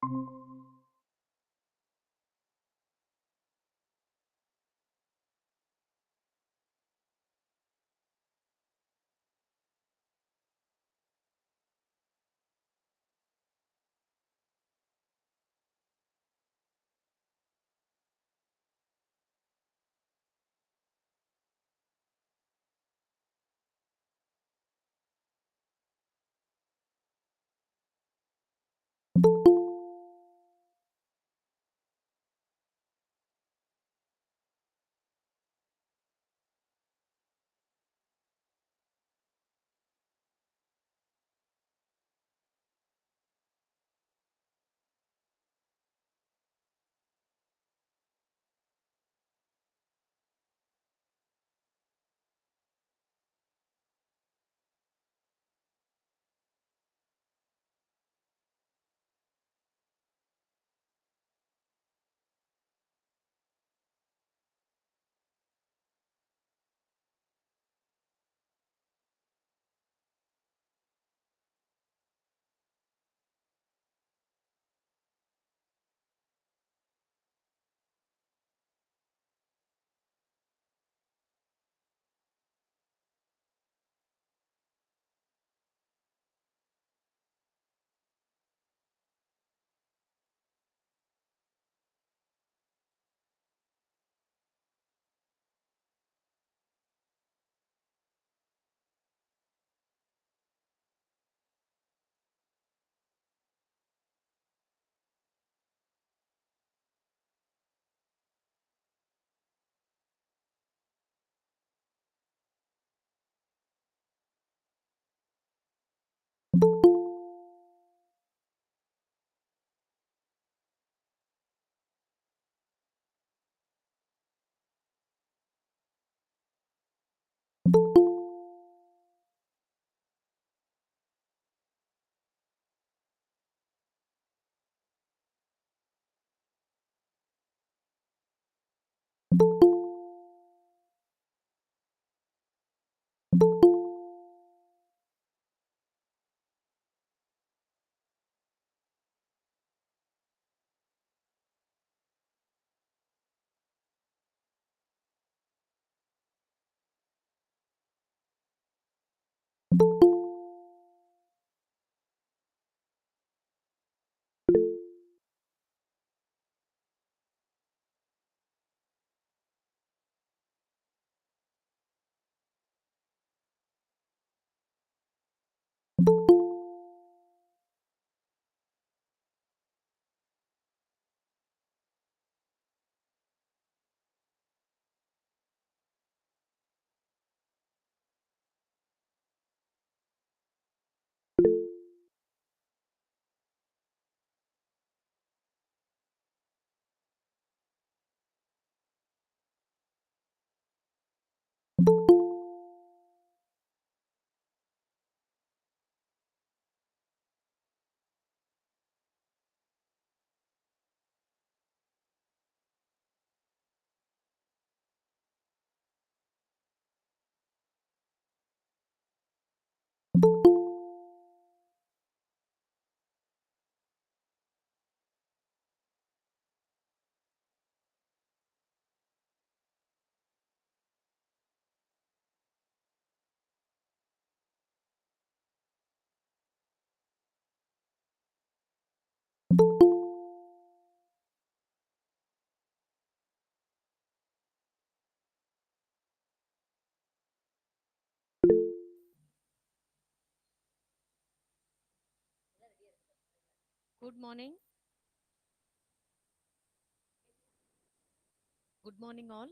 Good morning. Good morning, all.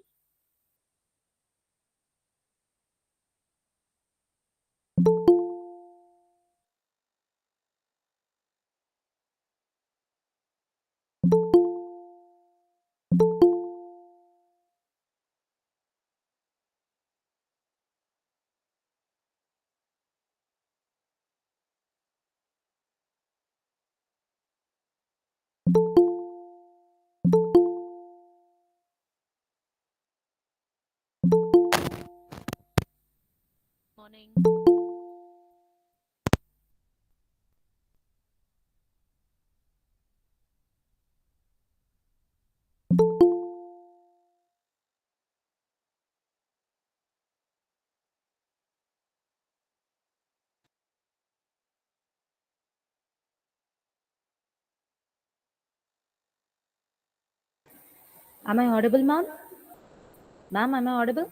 Morning. Am I audible, ma'am? Ma'am, am I audible?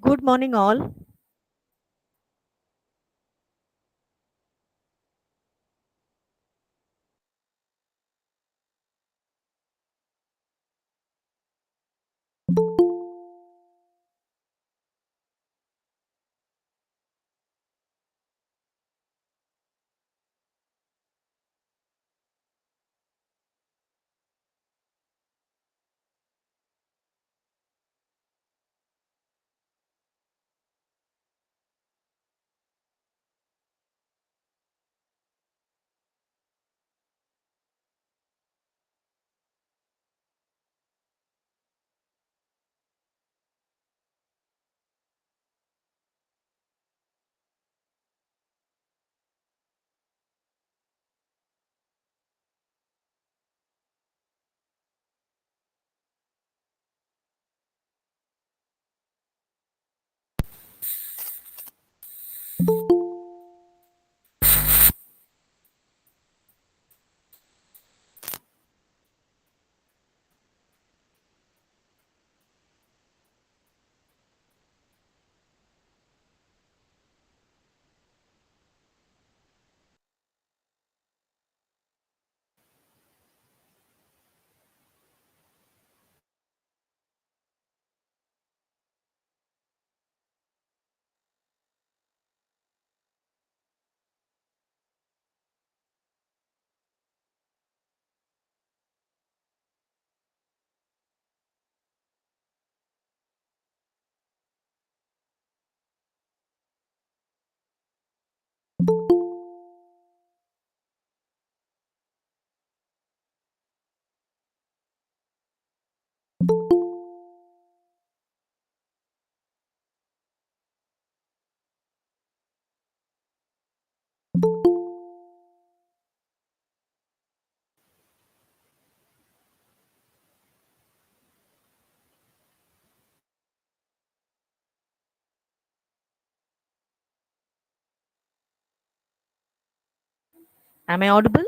Good morning, all. Am I audible?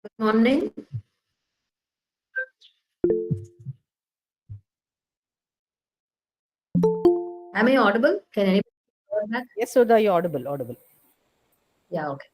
Good morning. Am I audible? Can anybody hear that? Yes, Sudha, you're audible, audible. Yeah, okay.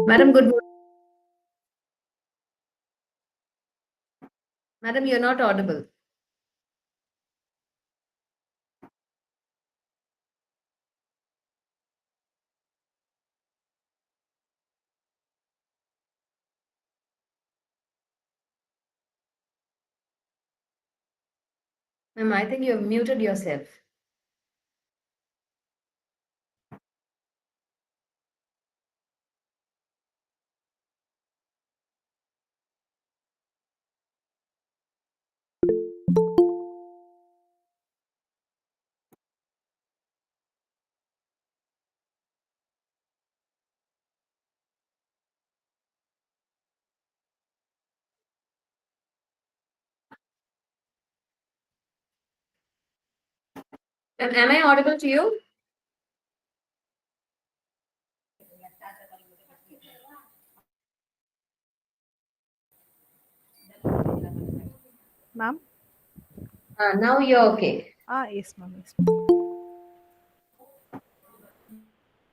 Madam, good morning. Madam, you're not audible. Ma'am, I think you've muted yourself. Ma'am, am I audible to you? Ma'am? Now you're okay. Yes, ma'am. Yes, ma'am.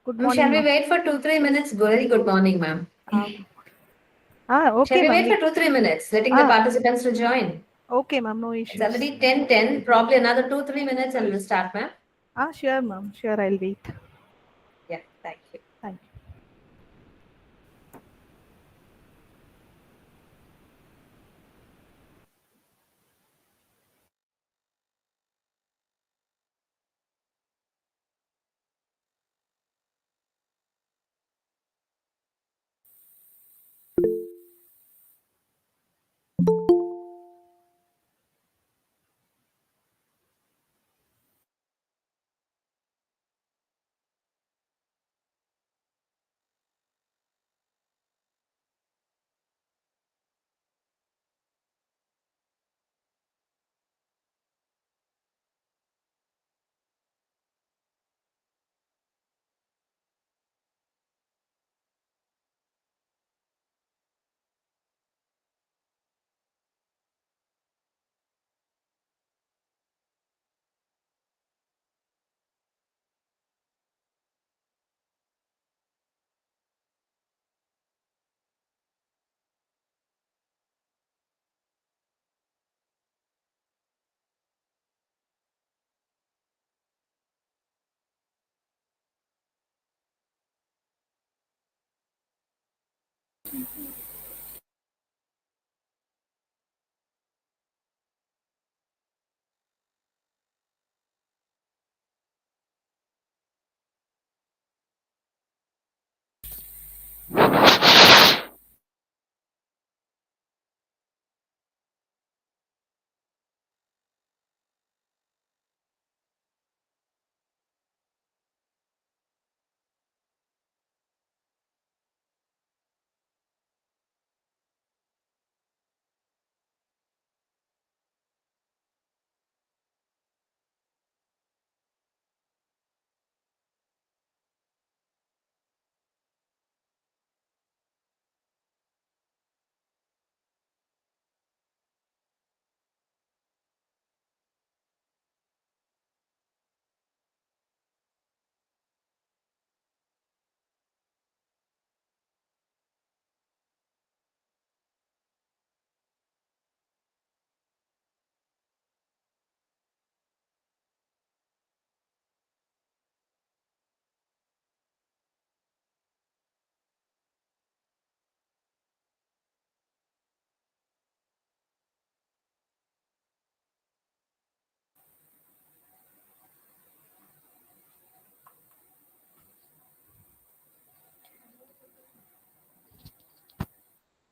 Good Ma'am, shall morning, we ma'am. wait for 2-3 minutes? Very good morning, ma'am. Shall Okay, we ma'am. wait for 2-3 minutes, letting the Ah, participants to join? okay, ma'am. No It's issues. already 10:10. Probably another 2-3 minutes and we'll start, ma'am. Sure, ma'am. Sure, I'll wait. Yeah, thank you. Thank you.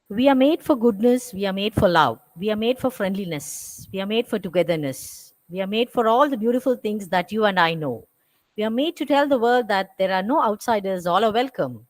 We are made for goodness. We are made for love. We are made for friendliness. We are made for togetherness. We are made for all the beautiful things that you and I know. We are made to tell the world that there are no outsiders, all are welcome.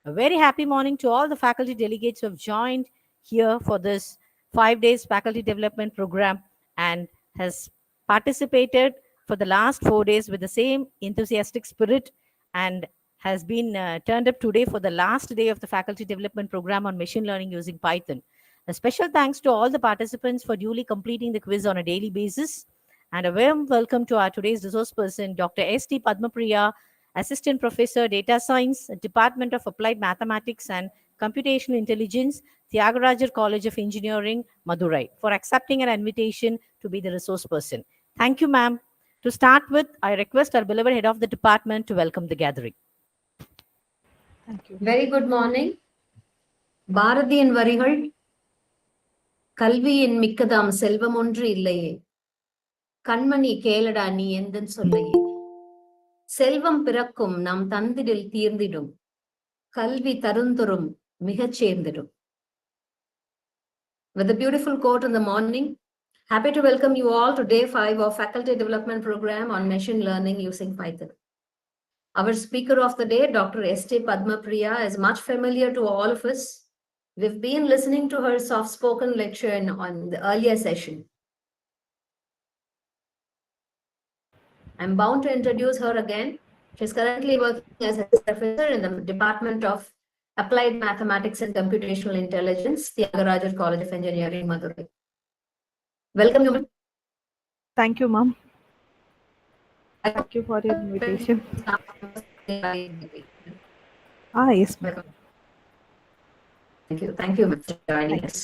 A very happy morning to all the faculty delegates who have joined here for this 5 days faculty development program and has participated for the last 4 days with the same enthusiastic spirit and has been turned up today for the last day of the faculty development program on machine learning using Python. A special thanks to all the participants for duly completing the quiz on a daily basis. And a warm welcome to our today's resource person, Dr. S.T. Padmapriya, Assistant Professor, Data Science, Department of Applied Mathematics and Computational Intelligence, Tyagarajar College of Engineering, Madurai, for accepting an invitation to be the resource person. Thank you, ma'am. To start with, I request our beloved head of the department to welcome the gathering. Thank you. Very good morning. பாரதியின் வரிகள் கல்வியின் மிக்கதாம் செல்வம் ஒன்று இல்லையே கண்மணி கேளடா நீ எந்தன் சொல்லையே செல்வம் பிறக்கும் நம் தந்திடில் தீர்ந்திடும் கல்வி தருந்தொரும் மிகச் சேர்ந்திடும். With a beautiful quote in the morning, happy to welcome you all to day 5 of Faculty Development Program on Machine Learning using Python. Our speaker of the day, Dr. S.T. Padmapriya, is much familiar to all of us. We've been listening to her soft-spoken lecture on the earlier session. I'm bound to introduce her again. She's currently working as a professor in the Department of Applied Mathematics and Computational Intelligence, Tyagarajar College of Engineering, Madurai. Welcome, you. Thank you, ma'am. Thank you for your invitation. Yes, ma'am. Welcome. Thank you, ma'am, for joining us.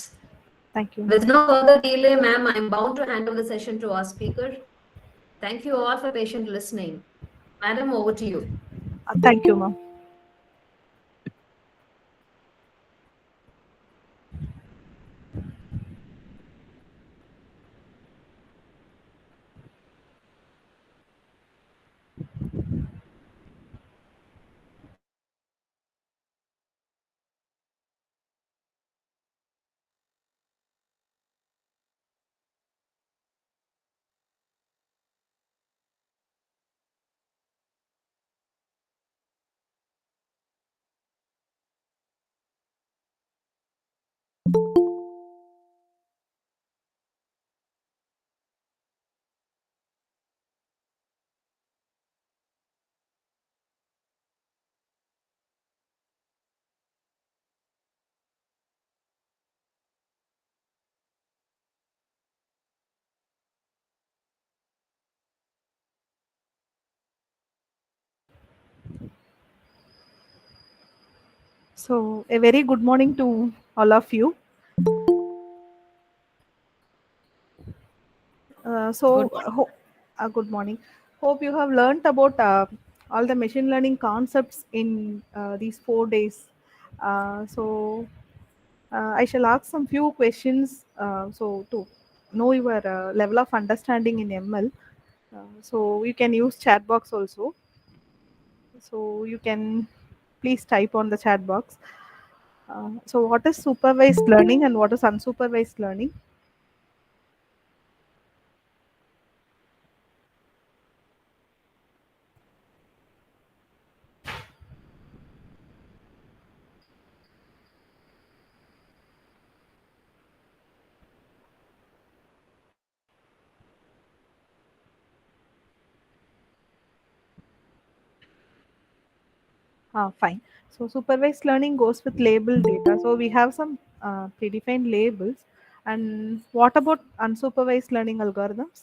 Thank you. With no further delay, ma'am, I'm bound to hand over the session to our speaker. Thank you all for patient listening. Madam, over to you. Thank you, ma'am. So, a very good morning to all of you. Good morning. Hope you have learned about all the machine learning concepts in these 4 days. I shall ask some few questions so to know your level of understanding in ML. So you can use chat box also. So you can please type on the chat box. So what is supervised learning and what is unsupervised learning? Fine. So supervised learning goes with labeled data. So we have some predefined labels. And what about unsupervised learning algorithms?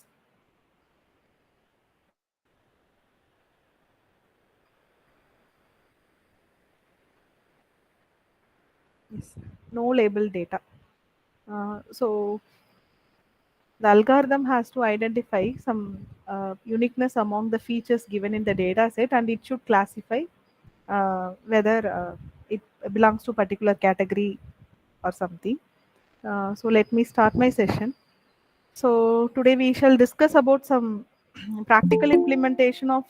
Yes. No labeled data. So the algorithm has to identify some uniqueness among the features given in the data set, and it should classify whether it belongs to a particular category or something. So let me start my session. So today we shall discuss about some practical implementation of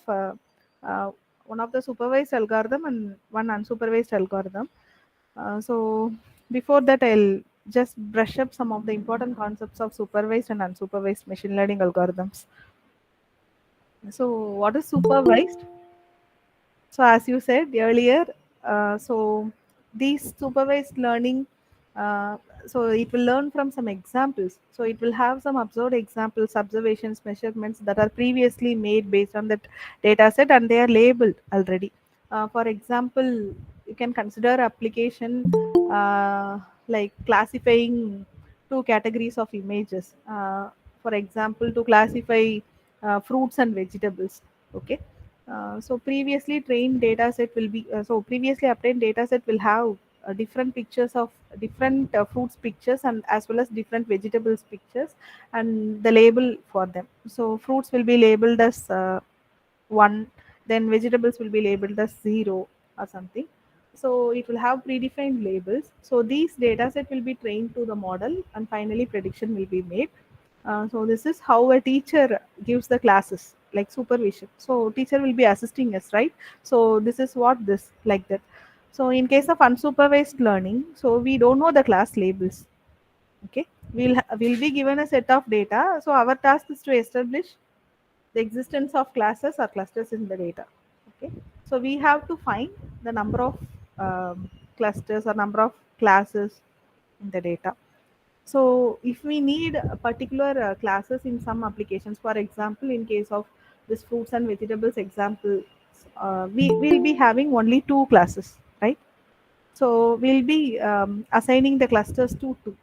one of the supervised algorithm and one unsupervised algorithm. So before that, I'll just brush up some of the important concepts of supervised and unsupervised machine learning algorithms. So, what is supervised? So, as you said earlier, so these supervised learning, uh, so it will learn from some examples. So, it will have some observed examples, observations, measurements that are previously made based on that data set, and they are labeled already. For example, you can consider application like classifying two categories of images. For example, to classify fruits and vegetables. Okay. So previously trained data set will be so previously obtained data set will have different pictures of different fruits pictures and as well as different vegetables pictures and the label for them. So fruits will be labeled as 1, then vegetables will be labeled as 0 or something. So it will have predefined labels. So these data set will be trained to the model and finally prediction will be made. So this is how a teacher gives the classes like supervision. So teacher will be assisting us, right? So this is what this like that. So in case of unsupervised learning, so we don't know the class labels. Okay, we'll be given a set of data. So our task is to establish the existence of classes or clusters in the data. Okay, so we have to find the number of clusters or number of classes in the data. So if we need a particular classes in some applications, for example, in case of this fruits and vegetables example, we will be having only 2 classes, right? So we'll be assigning the clusters to 2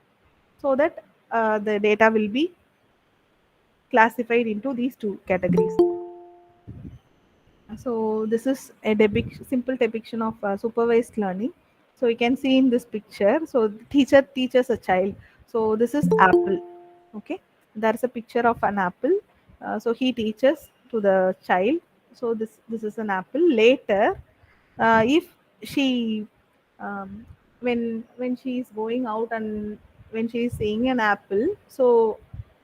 so that the data will be classified into these 2 categories. So this is a simple depiction of supervised learning. So you can see in this picture. So the teacher teaches a child. So this is apple. Okay, there is a picture of an apple. So he teaches to the child. So this is an apple. Later, if she when she is going out and when she is seeing an apple, so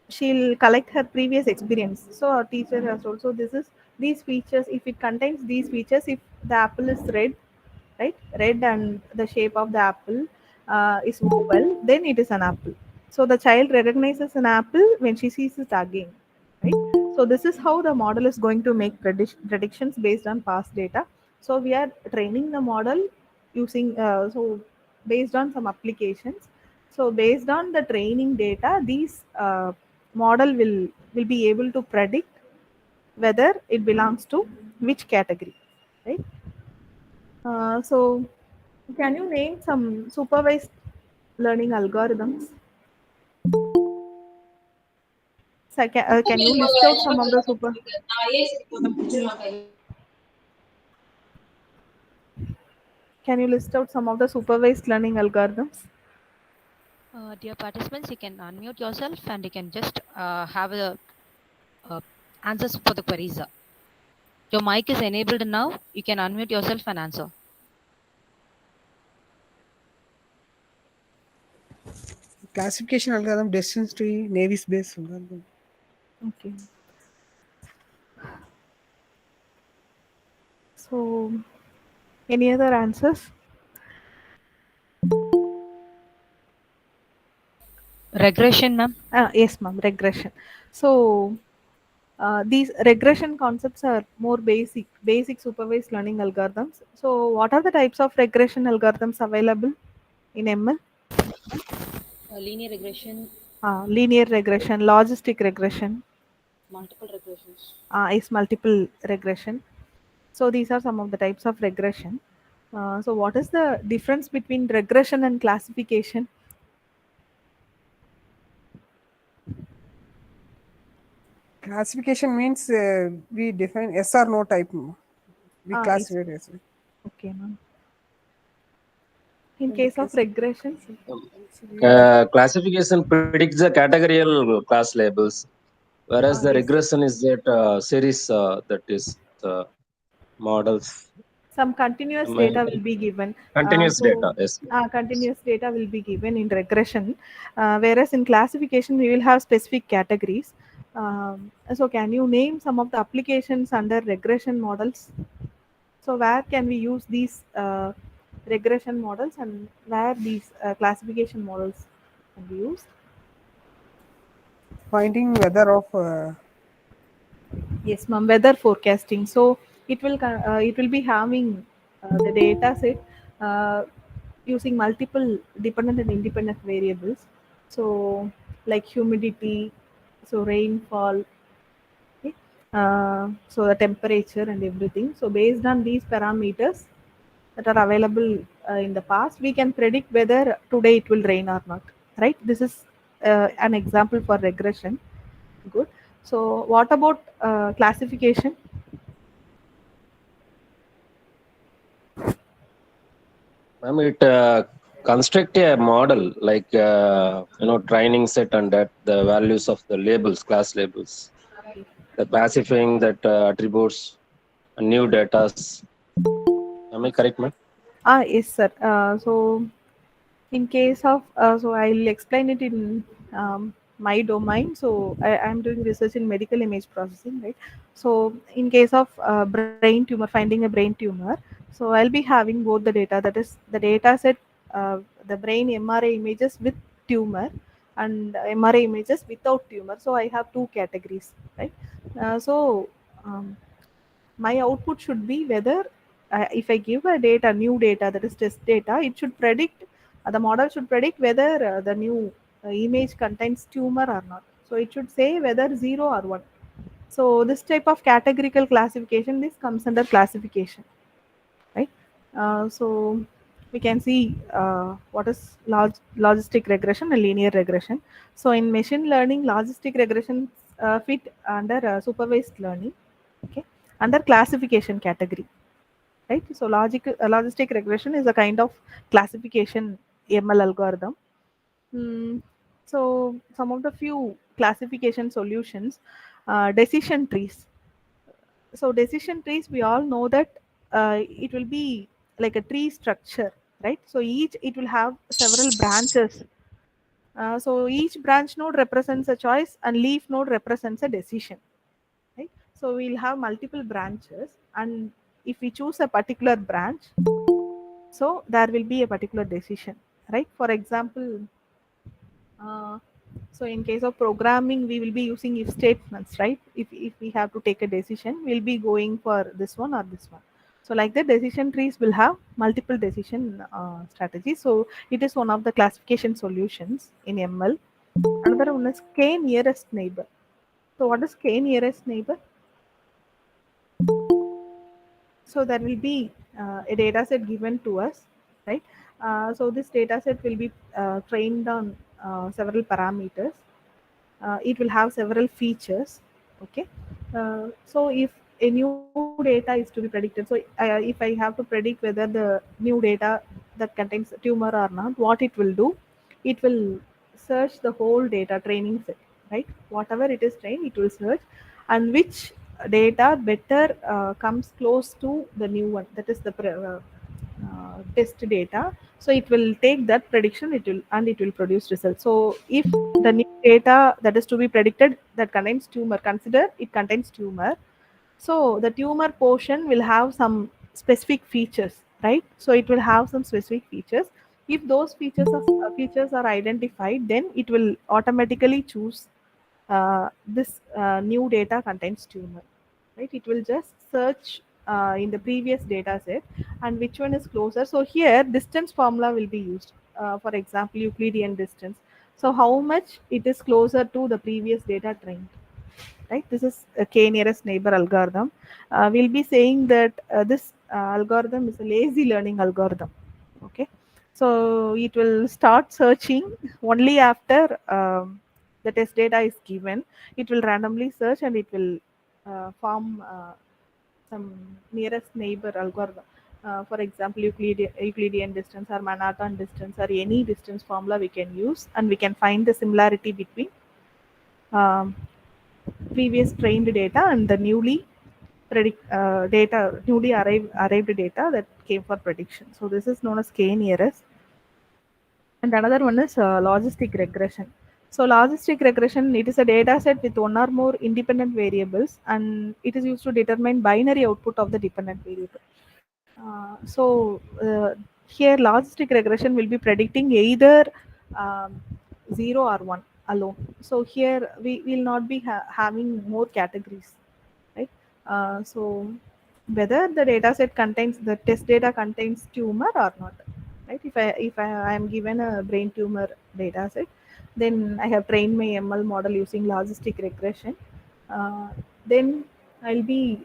she'll collect her previous experience. So our teacher has also this is these features. If it contains these features, if the apple is red, right, red and the shape of the apple is oval, then it is an apple. So the child recognizes an apple when she sees it again, right? So this is how the model is going to make predictions based on past data. So we are training the model using so based on some applications. So based on the training data, these model will be able to predict whether it belongs to which category, right? So can you name some supervised learning algorithms? So can you list out some of the Can you list out some of the supervised learning algorithms? Dear participants, you can unmute yourself and you can just have the answers for the queries. Your mic is enabled now. You can unmute yourself and answer. Classification algorithm, distance tree, Navy's base algorithm. Okay. So, any other answers? Regression, ma'am. Yes, ma'am. Regression. So, these regression concepts are more basic supervised learning algorithms. So, what are the types of regression algorithms available in ML? Linear regression, Linear regression, logistic regression, multiple regressions. is multiple regression. So these are some of the types of regression. So what is the difference between regression and classification? Classification means we define yes or no type. We classify it as. Okay, ma'am. In case of regression, Classification predicts the categorical class labels, whereas the yes. regression is that series that is models. Some continuous data will be given. Continuous data, yes. Continuous data will be given in regression, whereas in classification we will have specific categories. So can you name some of the applications under regression models? So where can we use these regression models and where these classification models can be used. Finding weather of Yes, ma'am. Weather forecasting. So it will be having the data set using multiple dependent and independent variables. So like humidity, so rainfall, okay, so the temperature and everything. So based on these parameters that are available in the past, we can predict whether today it will rain or not. Right? This is an example for regression. Good. So what about classification? Ma'am, it construct a model like training set and that the values of the labels, class labels, the classifying that attributes and new datas. Am I correct, ma'am? Yes, sir. So in case of so I'll explain it in my domain. So I'm doing research in medical image processing, right? So in case of brain tumor, finding a brain tumor, so I'll be having both the data, that is the data set, the brain MRI images with tumor and MRI images without tumor. So I have two categories, right? So my output should be whether if I give a data, new data, that is test data, it should predict, the model should predict whether the new image contains tumor or not. So it should say whether 0 or 1. So this type of categorical classification, this comes under classification, right? So we can see what is logistic regression and linear regression. So in machine learning, logistic regression fit under supervised learning, okay, under classification category, right? So logistic regression is a kind of classification ML algorithm. Hmm. So some of the few classification solutions, decision trees. So decision trees, we all know that it will be like a tree structure, right? So each it will have several branches. So each branch node represents a choice and leaf node represents a decision, right? So we'll have multiple branches, and if we choose a particular branch, so there will be a particular decision, right? For example, uh, so in case of programming, we will be using if statements, right? If we have to take a decision, we'll be going for this one or this one. So like the decision trees will have multiple decision strategies. So it is one of the classification solutions in ML. Another one is k nearest neighbor. So what is k nearest neighbor? So there will be a data set given to us, right? So this data set will be trained on several parameters. It will have several features, okay? So if a new data is to be predicted, so if I have to predict whether the new data that contains tumor or not, what it will do, it will search the whole data training set, right? Whatever it is trained, it will search, and which data better comes close to the new one, that is the test data. So it will take that prediction, it will produce results. So if the new data that is to be predicted that contains tumor, consider it contains tumor, so the tumor portion will have some specific features, right? So it will have some specific features. If those features are identified, then it will automatically choose this new data contains tumor, right? It will just search in the previous data set and which one is closer. So here distance formula will be used. For example, Euclidean distance. So how much it is closer to the previous data trained, right? This is a k nearest neighbor algorithm. We'll be saying that this algorithm is a lazy learning algorithm, okay? So it will start searching only after the test data is given. It will randomly search and it will form some nearest neighbor algorithm. For example, Euclidean distance or Manhattan distance or any distance formula we can use, and we can find the similarity between um, previous trained data and the newly arrived data that came for prediction. So this is known as k nearest. And another one is logistic regression. So logistic regression, it is a data set with one or more independent variables, and it is used to determine binary output of the dependent variable. So here logistic regression will be predicting either 0 or 1 alone. So here we will not be having more categories, right? So whether the data set contains, the test data contains tumor or not, right? If I am given a brain tumor data set, then I have trained my ML model using logistic regression. Then I'll be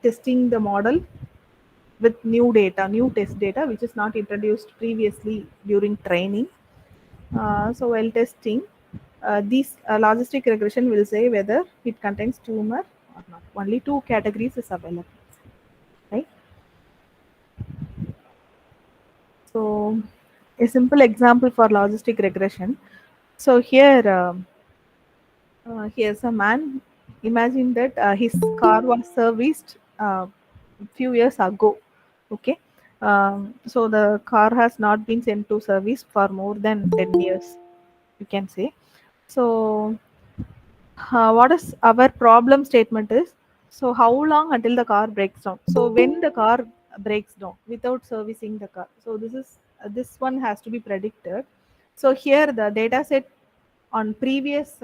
testing the model with new data, new test data, which is not introduced previously during training. So while testing, this logistic regression will say whether it contains tumor or not. Only two categories is available, right? So a simple example for logistic regression. So here, here's a man. Imagine that his car was serviced few years ago. Okay, so the car has not been sent to service for more than 10 years, you can say. So what is our problem statement is, so how long until the car breaks down? So when the car breaks down without servicing the car, so this one has to be predicted. So here the data set on previous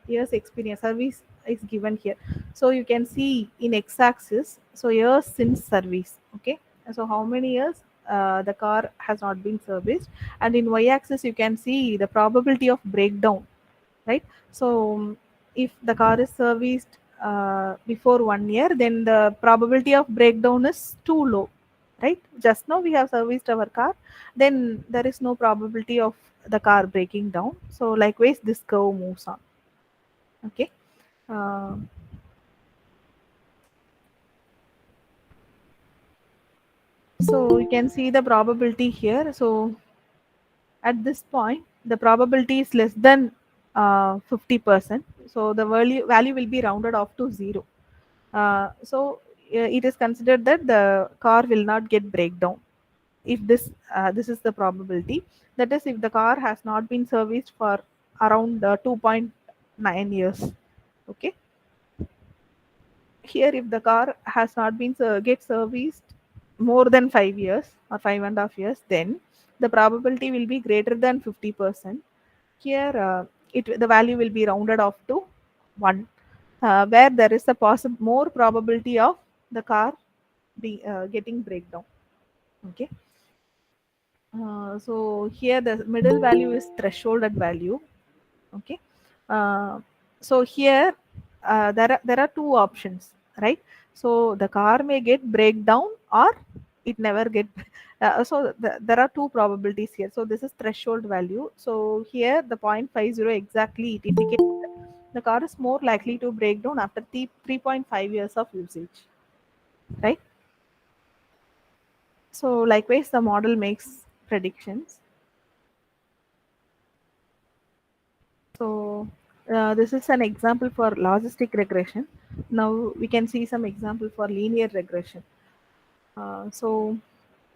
years experience service is given here. So you can see in x-axis, so years since service. Okay, so how many years the car has not been serviced, and in y-axis you can see the probability of breakdown, right? So if the car is serviced before 1 year, then the probability of breakdown is too low, right? Just now we have serviced our car, then there is no probability of the car breaking down. So likewise this curve moves on. Okay, uh, so you can see the probability here. So at this point the probability is less than 50%, so the value will be rounded off to 0. So it is considered that the car will not get breakdown if this is the probability. That is, if the car has not been serviced for around 2.9 years. Okay, here if the car has not been get serviced more than 5 years or 5.5 years, then the probability will be greater than 50%. Here the value will be rounded off to 1, where there is a possible more probability of the car getting breakdown. Okay, so here the middle value is thresholded value. Okay, uh, so here there are two options, right? So the car may get breakdown or it never get so there are two probabilities here. So this is threshold value. So here the 0.50 exactly, it indicates that the car is more likely to break down after 3.5 years of usage, right? So likewise the model makes predictions. So this is an example for logistic regression. Now we can see some example for linear regression. So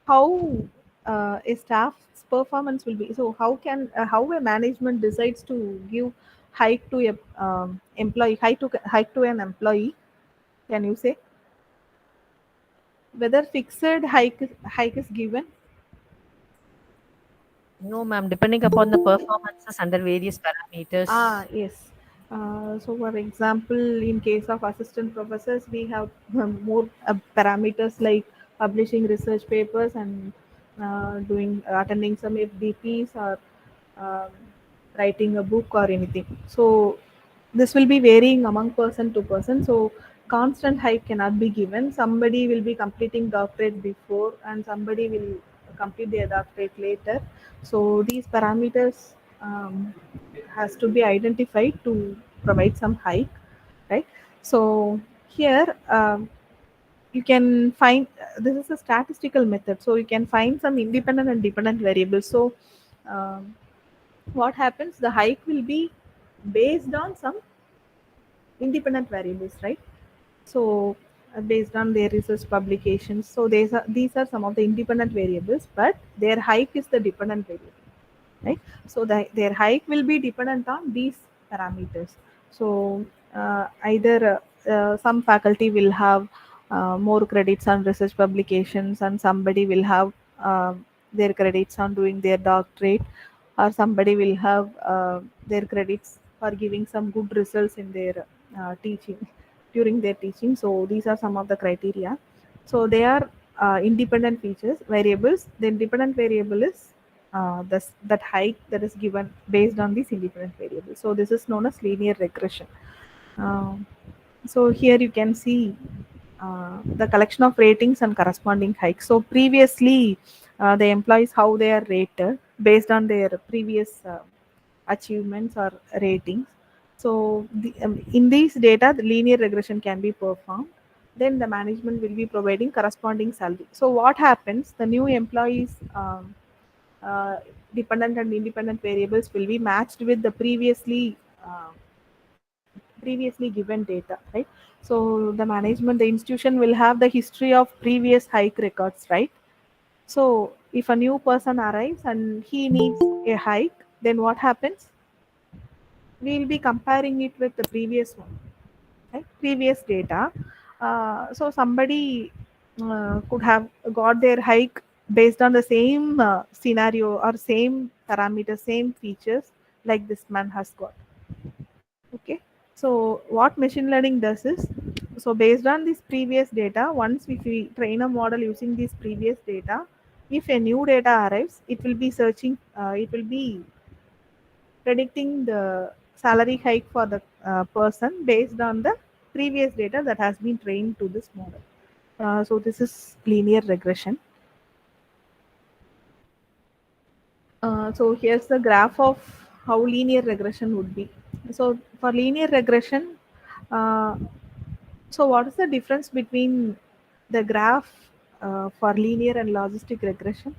how a staff's performance will be. So how a management decides to give hike to a employee, hike to an employee? Can you say whether fixed hike is given? No, ma'am. Depending upon the performances under various parameters. Yes. So, for example, in case of assistant professors, we have more parameters like publishing research papers and doing attending some FDPs or um, writing a book or anything. So, this will be varying among person to person. So, constant hike cannot be given. Somebody will be completing doctorate before, and somebody will complete their doctorate later. So, these parameters has to be identified to provide some hike, right? So here you can find this is a statistical method, so you can find some independent and dependent variables. So um, what happens, the hike will be based on some independent variables, right? So based on their research publications, so these are some of the independent variables, but their hike is the dependent variable, right? So their hike will be dependent on these parameters. So either some faculty will have more credits on research publications, and somebody will have their credits on doing their doctorate, or somebody will have their credits for giving some good results in their teaching during their teaching. So these are some of the criteria. So they are independent features variables. The independent variable is that height that is given based on these independent variables. So this is known as linear regression. Um, so here you can see the collection of ratings and corresponding hikes. So previously, the employees how they are rated based on their previous achievements or ratings. So in these data, the linear regression can be performed. Then the management will be providing corresponding salary. So what happens? The new employees. Uh, Dependent and independent variables will be matched with the previously given data, right? So the management, the institution will have the history of previous hike records, right? So if a new person arrives and he needs a hike, then what happens? We will be comparing it with the previous one, right? Previous data. So somebody could have got their hike based on the same scenario or same parameter, same features like this man has got. Okay. So what machine learning does is, so based on this previous data, once we train a model using this previous data, if a new data arrives, it will be searching, it will be predicting the salary hike for the person based on the previous data that has been trained to this model. So this is linear regression. So here's the graph of how linear regression would be. So for linear regression, uh, so what is the difference between the graph for linear and logistic regression?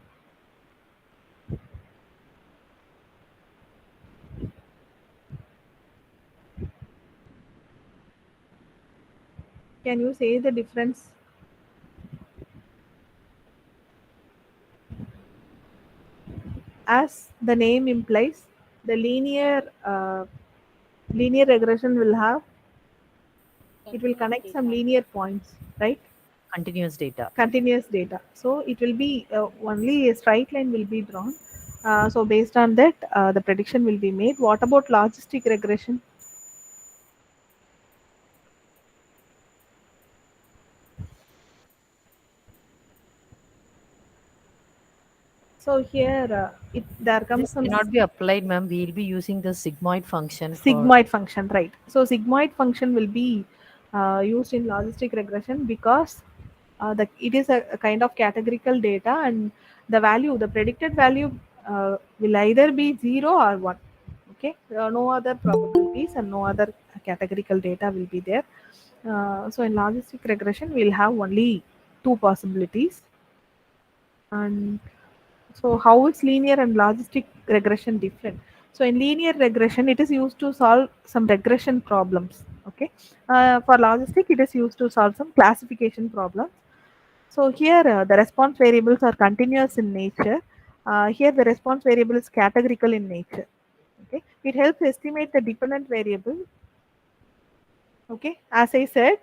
Can you say the difference? As the name implies, the linear regression will have, it will connect some linear points, right? Continuous data. Continuous data. So it will be only a straight line will be drawn. So based on that, the prediction will be made. What about logistic regression? So here there comes This some cannot be applied, ma'am. We'll be using the sigmoid function for sigmoid function, right? So sigmoid function will be used in logistic regression because it is a kind of categorical data, and the predicted value will either be 0 or 1. Okay, no other probabilities and no other categorical data will be there. So in logistic regression, we'll have only two possibilities. And so how is linear and logistic regression different? So in linear regression, it is used to solve some regression problems. Okay. For logistic, it is used to solve some classification problems. So here the response variables are continuous in nature. Here the response variable is categorical in nature. Okay. It helps estimate the dependent variable. Okay. As I said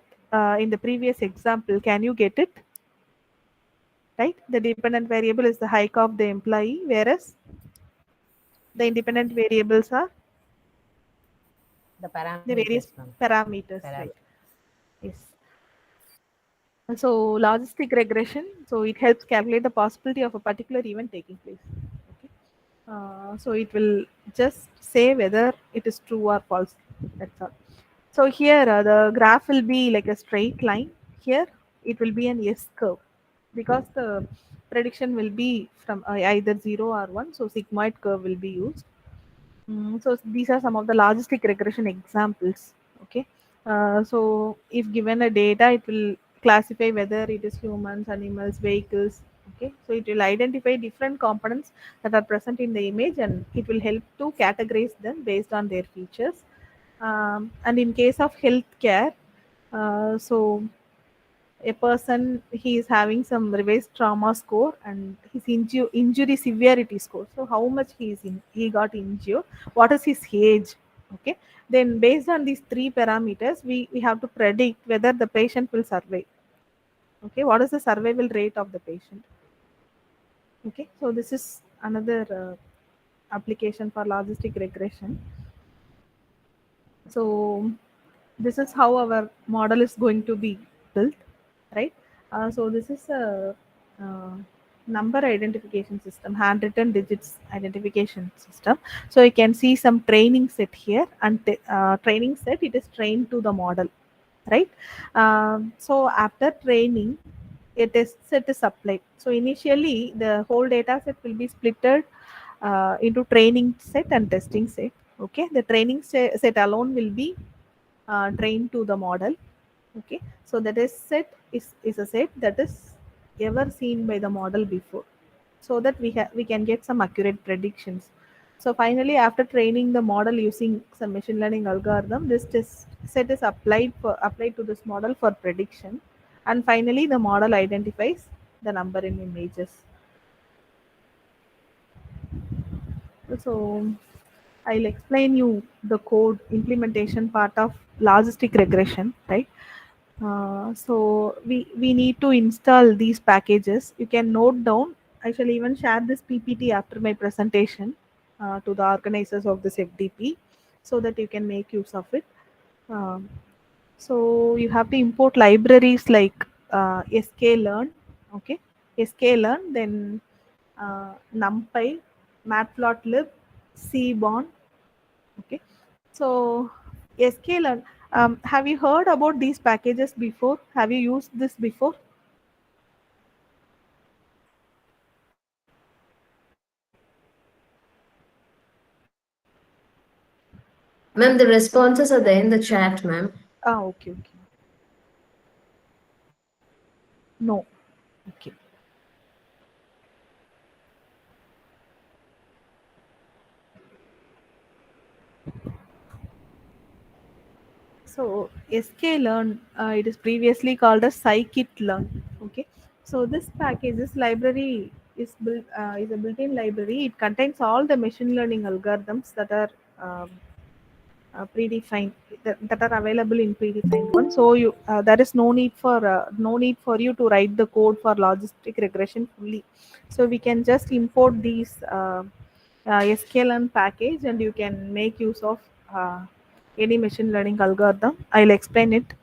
in the previous example, can you get it? Right. The dependent variable is the hike of the employee, whereas the independent variables are the the various parameters, ma'am. parameters, right? Yes. And so logistic regression, so it helps calculate the possibility of a particular event taking place. Okay. So it will just say whether it is true or false. That's all. So here the graph will be like a straight line. Here it will be an S curve because the prediction will be from either 0 or 1. So sigmoid curve will be used. So these are some of the logistic regression examples. Okay. So if given a data, it will classify whether it is humans, animals, vehicles. Okay. So it will identify different components that are present in the image, and it will help to categorize them based on their features. And in case of healthcare, so a person, he is having some revised trauma score and his injury severity score, so how much he got injured, what is his age. Okay, then based on these three parameters, we have to predict whether the patient will survive. Okay, what is the survival rate of the patient? Okay, so this is another application for logistic regression. So this is how our model is going to be built, right? So this is a uh, number identification system, handwritten digits identification system. So you can see some training set here, and training set, it is trained to the model, right? So after training, a test set is applied. So initially the whole data set will be splitted into training set and testing set. Okay, the training set alone will be trained to the model. Okay, so the test set is a set that is ever seen by the model before, so that we can get some accurate predictions. So finally, after training the model using some machine learning algorithm, this test set is applied to this model for prediction, and finally the model identifies the number in images. So I'll explain you the code implementation part of logistic regression, right? So we need to install these packages. You can note down. I shall even share this PPT after my presentation to the organizers of this FDP, so that you can make use of it. Um, so you have to import libraries like sklearn, okay, sklearn, then NumPy, Matplotlib, Seaborn, okay. So sklearn, have you heard about these packages before? Have you used this before? Ma'am, the responses are there in the chat, ma'am. Okay. No. Okay. So sklearn, it is previously called as scikit-learn. Okay. So this package, this library is a built-in library. It contains all the machine learning algorithms that are um, predefined, that are available in predefined one. So you there is no need for you to write the code for logistic regression fully. So we can just import these sklearn package, and you can make use of any machine learning algorithm. I'll explain it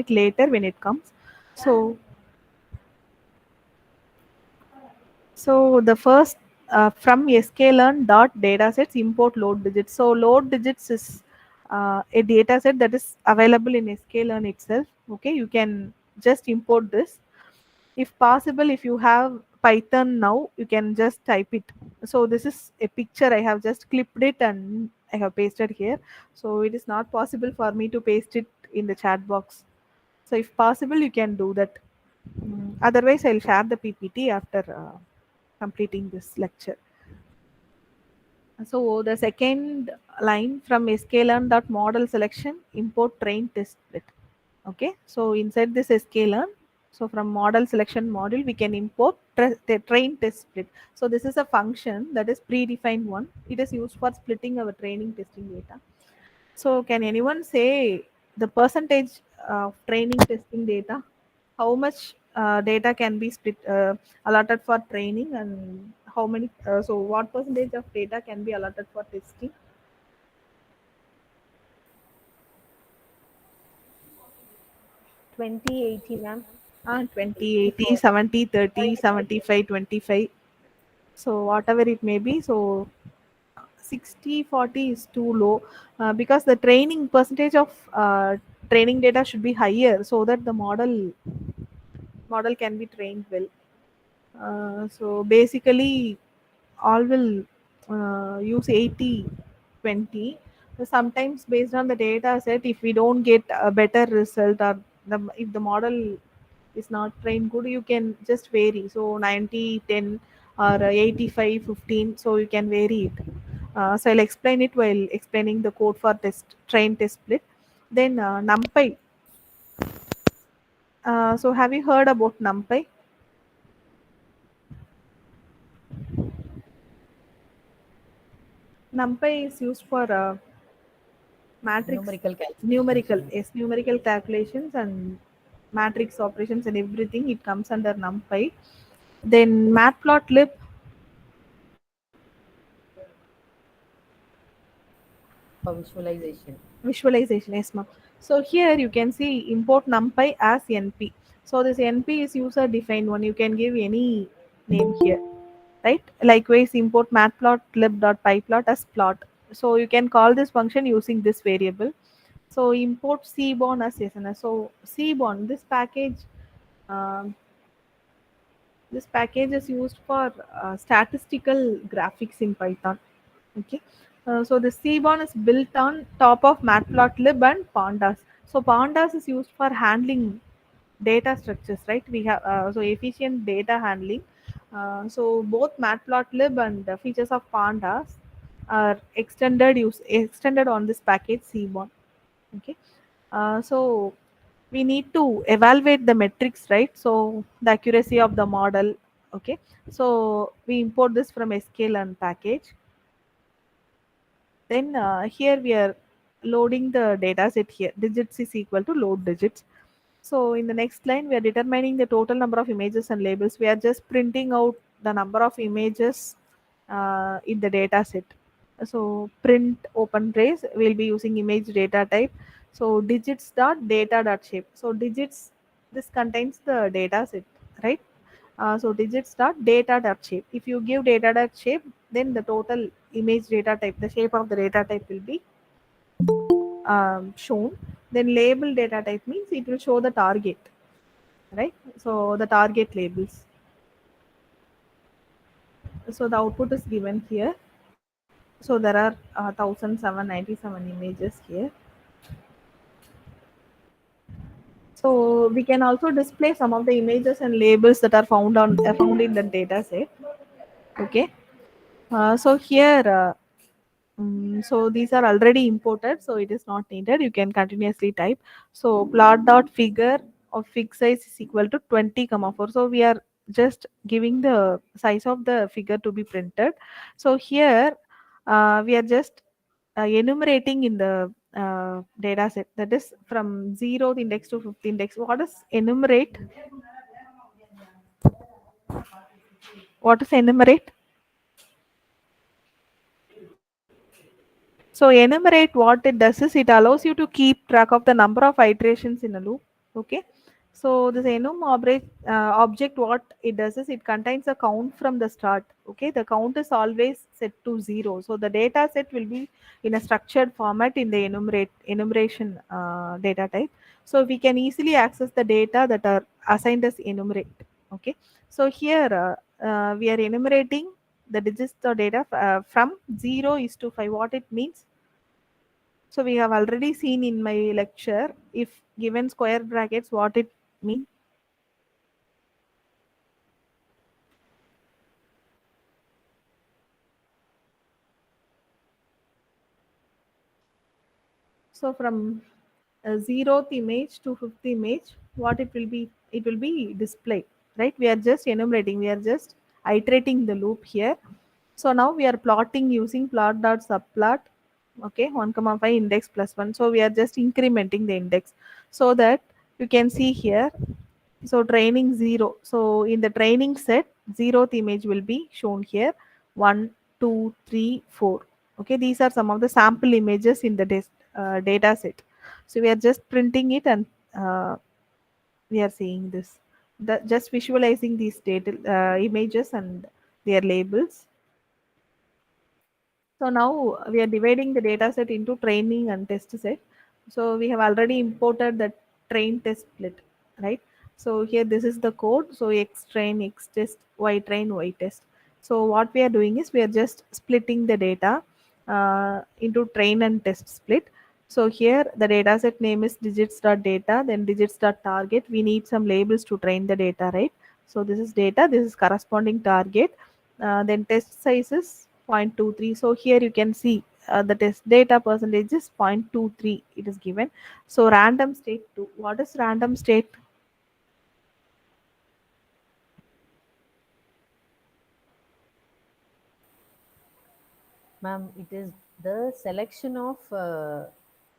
later when it comes. So So the first from sklearn dot datasets import load digits. So load digits is a dataset that is available in sklearn itself. Okay, you can just import this. If possible, if you have Python now, you can just type it. So this is a picture. I have just clipped it and I have pasted here. So it is not possible for me to paste it in the chat box. So if possible, you can do that. Otherwise, I'll share the PPT after completing this lecture. So the second line from sklearn.model selection, import train test split. Okay, so inside this sklearn, so from model selection module, we can import the train test split. So this is a function that is predefined one. It is used for splitting our training testing data. So can anyone say the percentage of training testing data? How much data can be split allotted for training, and how many? So what percentage of data can be allotted for testing? 2080, ma'am. 20, 80, 70, 30, 75, 25. So whatever it may be. So 60/40 is too low because the training percentage of training data should be higher, so that the model can be trained well. So basically, all will use 80/20. So sometimes based on the data set, if we don't get a better result, or if the model is not trained good, you can just vary. So 90/10 or 85/15. So you can vary it. So I'll explain it while explaining the code for train test split. Then NumPy. So have you heard about NumPy? NumPy is used for matrix Numerical numerical, calculation. yes, numerical calculations and matrix operations and everything. It comes under NumPy. Then matplotlib, For visualization. visualization, yes ma'am. So here you can see import numpy as np. So this np is user defined one, you can give any name here, right? Likewise import matplotlib.pyplot as plot. So you can call this function using this variable. So import cbon as SNS. So cbon, um, this package is used for statistical graphics in Python. Okay. So the cbon is built on top of matplotlib and pandas. So pandas is used for handling data structures, right? We have so efficient data handling. So both matplotlib and the features of pandas are extended on this package cbon. Okay. So we need to evaluate the metrics, right? So the accuracy of the model. Okay. So we import this from sklearn package. Then here we are loading the data set here. Digits is equal to load digits. So in the next line, we are determining the total number of images and labels. We are just printing out the number of images in the data set. So print open brace, we'll be using image data type. So digits dot data dot shape. So digits, this contains the data set, right? So digits dot data dot shape. If you give data dot shape, then the total image data type, the shape of the data type will be shown. Then label data type means it will show the target, right? So the target labels. So the output is given here. So there are 1797 images here. So we can also display some of the images and labels that are found in the data set. Okay. So here so these are already imported, so it is not needed. You can continuously type. So plot dot figure of fig size is equal to 20 comma 4. So we are just giving the size of the figure to be printed. So here we are just enumerating in the data set, that is from 0th index to 5th index. What is enumerate? What is enumerate? So enumerate, what it does is it allows you to keep track of the number of iterations in a loop. Okay. So this object, what it does is it contains a count from the start. Okay. The count is always set to 0. So the data set will be in a structured format in the enumeration data type. So we can easily access the data that are assigned as enumerate. Okay. So here we are enumerating the digits or data from 0 is to 5. What it means? So we have already seen in my lecture, if given square brackets, what it means. So from 0th image to 5th image, what it will be displayed, right? We are just enumerating, we are just iterating the loop here. So now we are plotting using plot dot subplot. Okay, 1 comma 5 index plus 1. So we are just incrementing the index so that you can see here. So training 0. So in the training set, 0th image will be shown here. 1, 2, 3, 4. Okay, these are some of the sample images in the data set. So we are just printing it and we are seeing this. Just visualizing these data images and their labels. So now we are dividing the data set into training and test set. So we have already imported the train test split, right? So here this is the code. So X train, X test, Y train, Y test. So what we are doing is we are just splitting the data into train and test split. So here the data set name is digits.data, then digits.target. We need some labels to train the data, right? So this is data, this is corresponding target. Then test size is 0.23. So here you can see the test data percentage is 0.23, it is given. So random state 2. What is random state? Ma'am, it is the selection of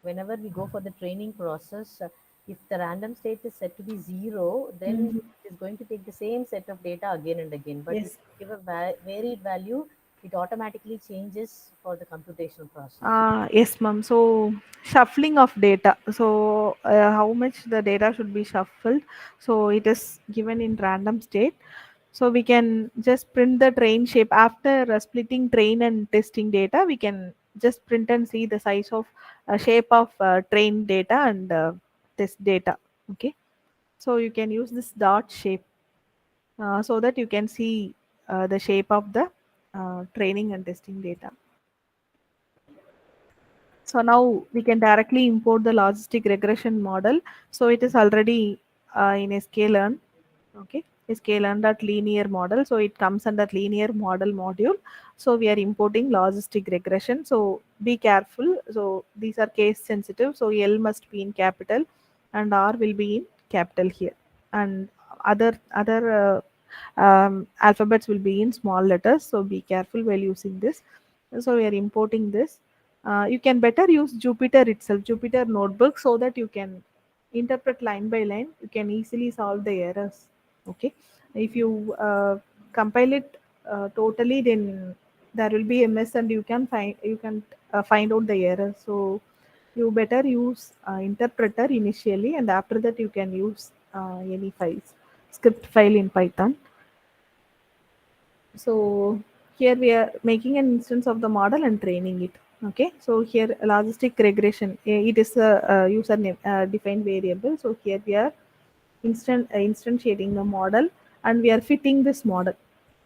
whenever we go for the training process, If the random state is set to be 0, then it is going to take the same set of data again and again. But if Yes. you give a varied value, it automatically changes for the computational process. Yes, ma'am. So shuffling of data. So how much the data should be shuffled? So it is given in random state. So we can just print the train shape after splitting train and testing data. We can just print and see the size of shape of train data and test data. Okay. So you can use this dot shape so that you can see the shape of the training and testing data. So now we can directly import the logistic regression model. So it is already in sklearn. Okay, sklearn that linear model. So it comes under linear model module. So we are importing logistic regression. So be careful. So these are case sensitive. So L must be in capital, and R will be in capital here, and other alphabets will be in small letters. So be careful while using this. So we are importing this. You can better use Jupyter itself, Jupyter notebook, so that you can interpret line by line. You can easily solve the errors. Okay, if you compile it totally, then there will be a mess, and you can find out the error. So you better use interpreter initially, and after that you can use any files, script file in Python. So here we are making an instance of the model and training it. Okay, so here logistic regression, it is a user name defined variable. So here we are instantiating the model, and we are fitting this model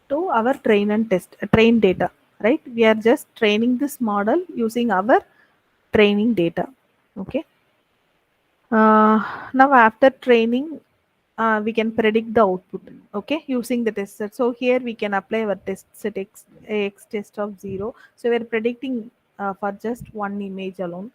to our train and test train data, right? We are just training this model using our training data. Okay. Now after training, we can predict the output, okay, using the test set. So here we can apply our test set x test of 0. So we're predicting for just one image alone.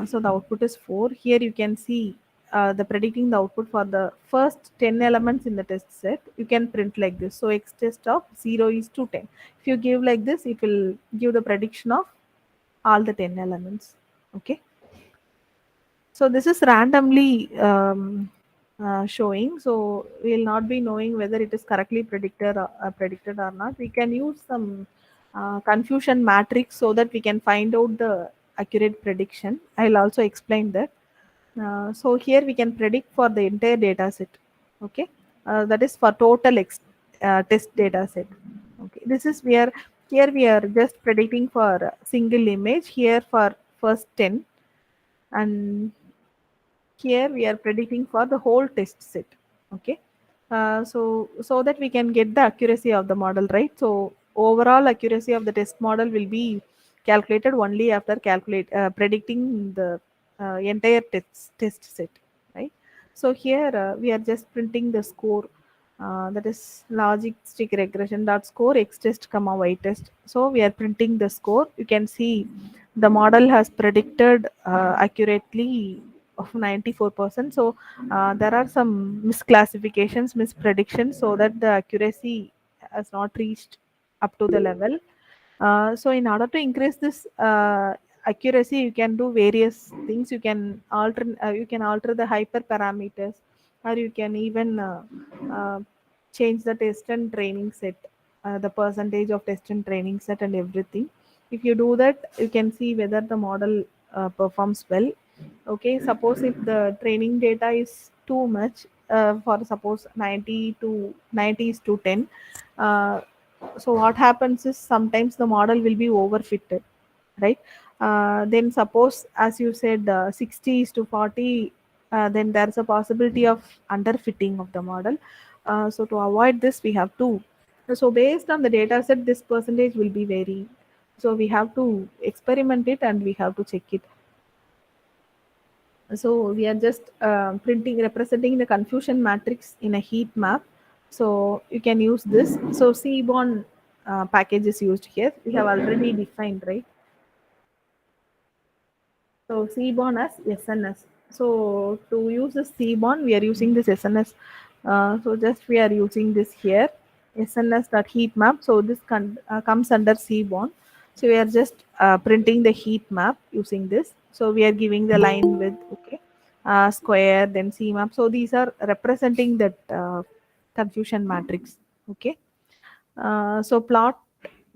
So the output is 4. Here you can see the predicting the output for the first 10 elements in the test set. You can print like this. So x test of 0 is to 10. If you give like this, it will give the prediction of all the 10 elements. Okay. So this is randomly showing. So we will not be knowing whether it is correctly predicted or not. We can use some confusion matrix so that we can find out the accurate prediction. I'll also explain that. So here we can predict for the entire data set. Okay, that is for total test data set. Okay, this is where here we are just predicting for a single image. Here for first 10, and here we are predicting for the whole test set. Okay, so that we can get the accuracy of the model, right? So overall accuracy of the test model will be calculated only after predicting the entire test set, right? So here we are just printing the score, that is logistic regression dot score x test comma y test. So we are printing the score. You can see the model has predicted accurately of 94%. So there are some misclassifications, mispredictions, so that the accuracy has not reached up to the level. So in order to increase this accuracy, you can do various things. You can alter the hyperparameters, or you can even uh, change the test and training set, the percentage of test and training set and everything. If you do that, you can see whether the model performs well. Okay, suppose if the training data is too much, for suppose 90 is to 10, so what happens is sometimes the model will be overfitted, right? Then suppose, as you said, 60 is to 40, then there's a possibility of underfitting of the model. So to avoid this, we have to, so based on the data set, this percentage will be varying. So we have to experiment it, and we have to check it. So we are just representing the confusion matrix in a heat map. So you can use this. So Seaborn package is used here. We have already defined, right? So Seaborn as SNS. So to use this Seaborn, we are using this SNS. So just we are using this here, SNS dot heat map. So this comes under Seaborn. So we are just printing the heat map using this. So we are giving the line width. Okay. square, then CMAP. So these are representing that confusion matrix. Okay. So plot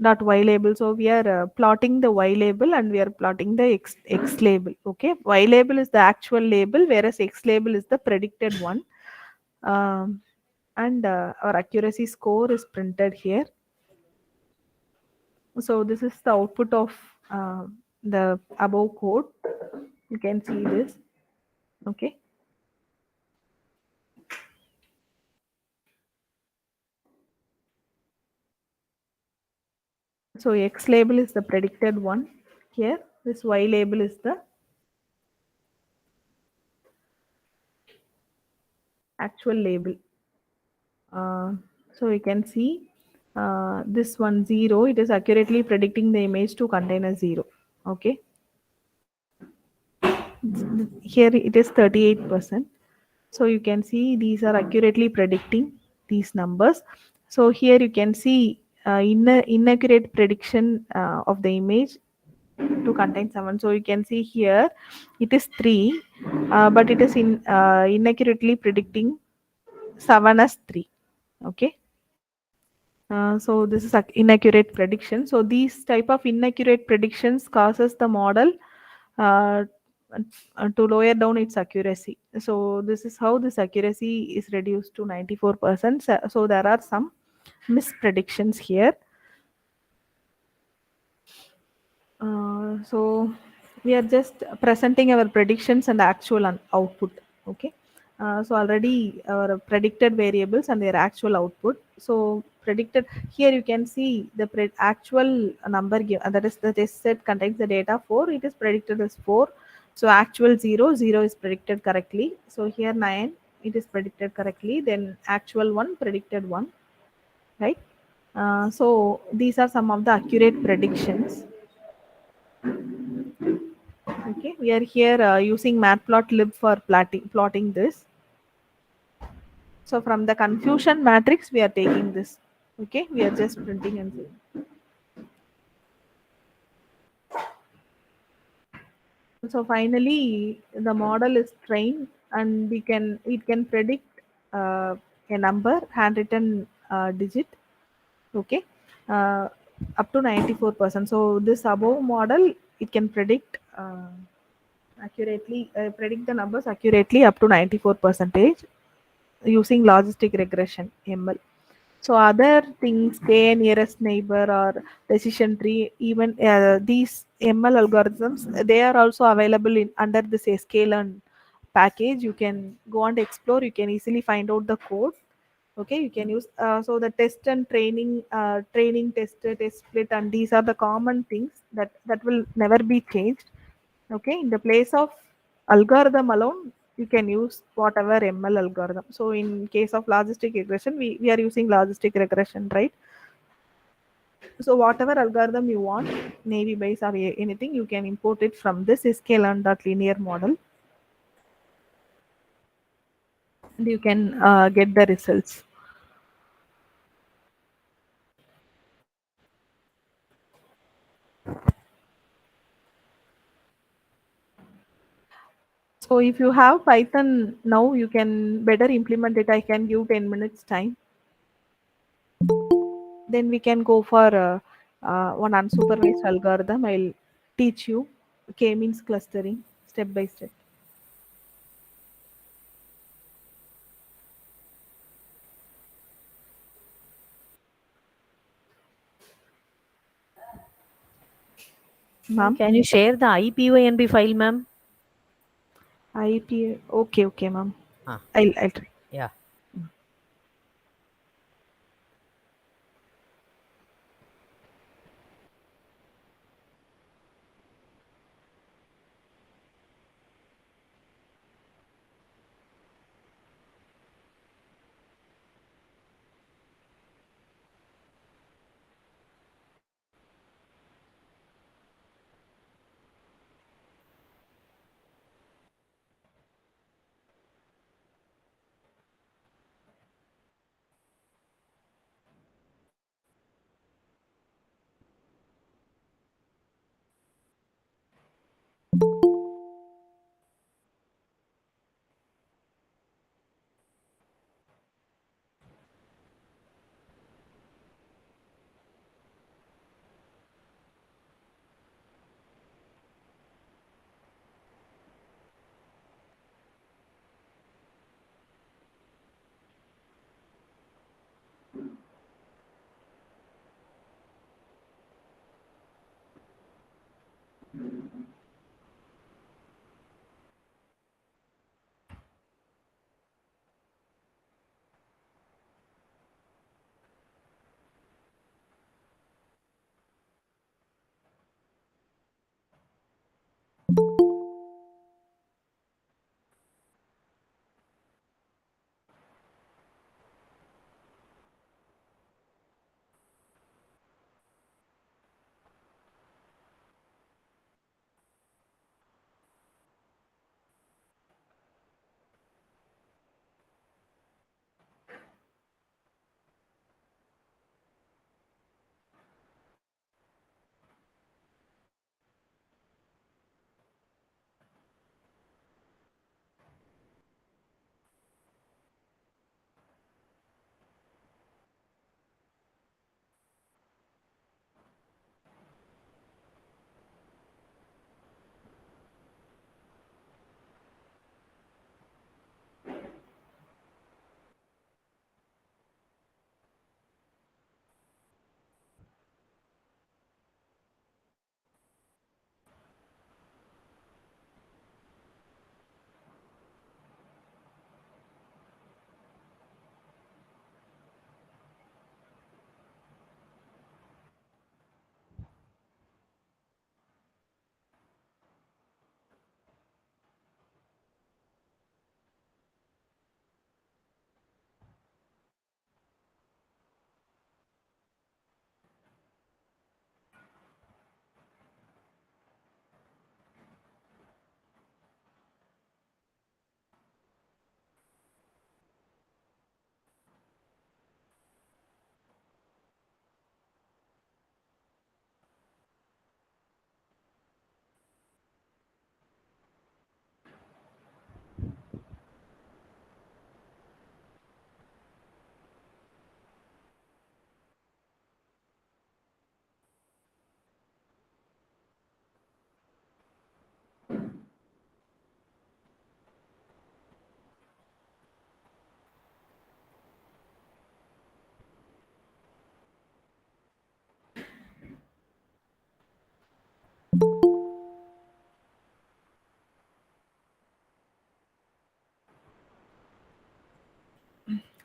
dot y label. So we are plotting the y label and we are plotting the x label. Okay. Y label is the actual label, whereas x label is the predicted one. And our accuracy score is printed here. So this is the output of the above code. You can see this. Okay. So X label is the predicted one here. This Y label is the actual label. So you can see this one 0, it is accurately predicting the image to contain a 0. Okay. Here it is 38%. So you can see these are accurately predicting these numbers. So here you can see inaccurate prediction of the image to contain 7. So you can see here it is 3, but it is inaccurately predicting 7 as 3. Okay. So this is inaccurate prediction. So these type of inaccurate predictions causes the model uh, to lower down its accuracy. So this is how this accuracy is reduced to 94%. So there are some mispredictions here. So we are just presenting our predictions and actual output. Okay. So already our predicted variables and their actual output. So predicted here you can see the actual number given, that is the test set contains the data 4. It is predicted as 4. So actual 0, 0 is predicted correctly. So here 9, it is predicted correctly. Then actual 1 predicted 1, right? So these are some of the accurate predictions. Okay, we are here using matplotlib for plotting this. So from the confusion matrix, we are taking this. Okay, we are just printing and saving. So finally, the model is trained, and it can predict a number, handwritten digit. Okay, up to 94%. So this above model, it can predict accurately, predict the numbers accurately up to 94% using logistic regression ML. So other things, k nearest neighbor or decision tree, even these ML algorithms, they are also available in under this sklearn package. You can go and explore. You can easily find out the code. Okay, you can use so the test and training test split, and these are the common things that will never be changed. Okay, in the place of algorithm alone, you can use whatever ML algorithm. So in case of logistic regression, we are using logistic regression, right? So whatever algorithm you want, Navy Bayes or anything, you can import it from this sklearn.linear model, and you can get the results. So if you have Python now, you can better implement it. I can give 10 minutes time. Then we can go for one unsupervised algorithm. I'll teach you k-means clustering step by step. Ma'am, Can you share the IPYNB file, ma'am? IP. Okay, ma'am. Ah, I'll try. yeah.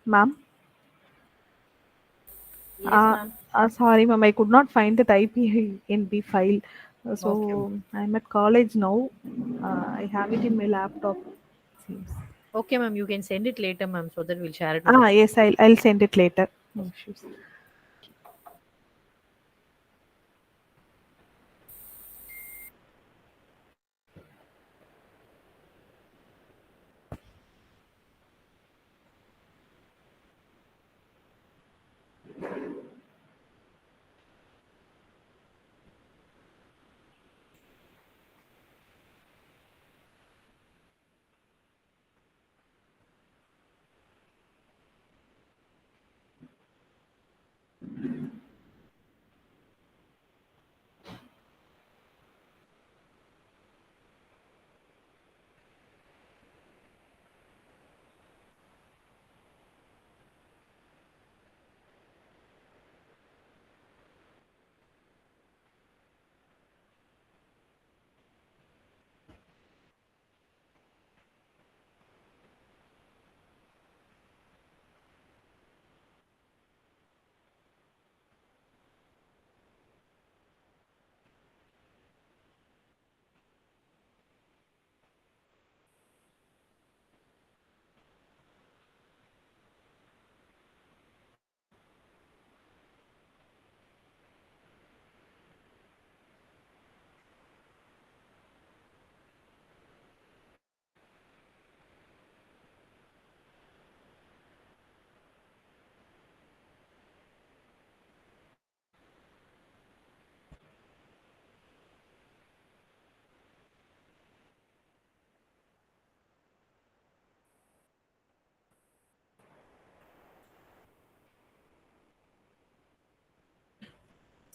Ma'am? Yes, ma'am. Sorry, ma'am, I could not find the type INB file. So Okay. I'm at college now. I have it in my laptop. Seems. Okay, ma'am. You can send it later, ma'am, so that we'll share it with the. Yes, I'll send it later. No issues.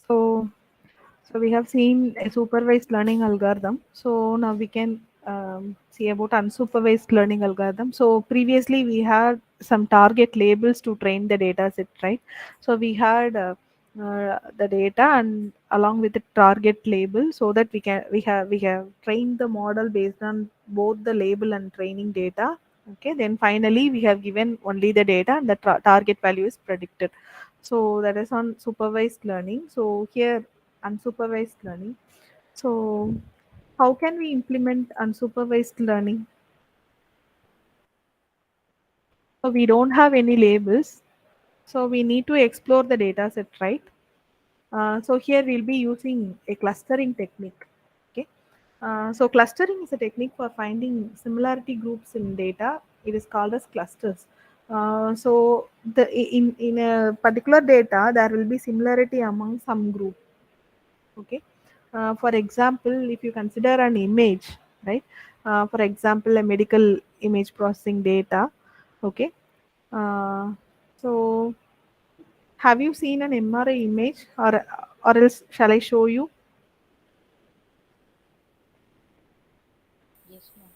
So, so we have seen a supervised learning algorithm. So now we can see about unsupervised learning algorithm. So previously we had some target labels to train the data set, right? So we had the data and along with the target label, so that we have trained the model based on both the label and training data. Okay, then finally we have given only the data and the target value is predicted. So that is on supervised learning. So here unsupervised learning. So how can we implement unsupervised learning? So we don't have any labels. So we need to explore the data set, right? So here we'll be using a clustering technique. Okay. So clustering is a technique for finding similarity groups in data. It is called as clusters. So in a particular data, there will be similarity among some group. Okay. For example, if you consider an image, right? For example, a medical image processing data. Okay. Uh, so have you seen an MRI image, or else shall I show you? Yes, ma'am.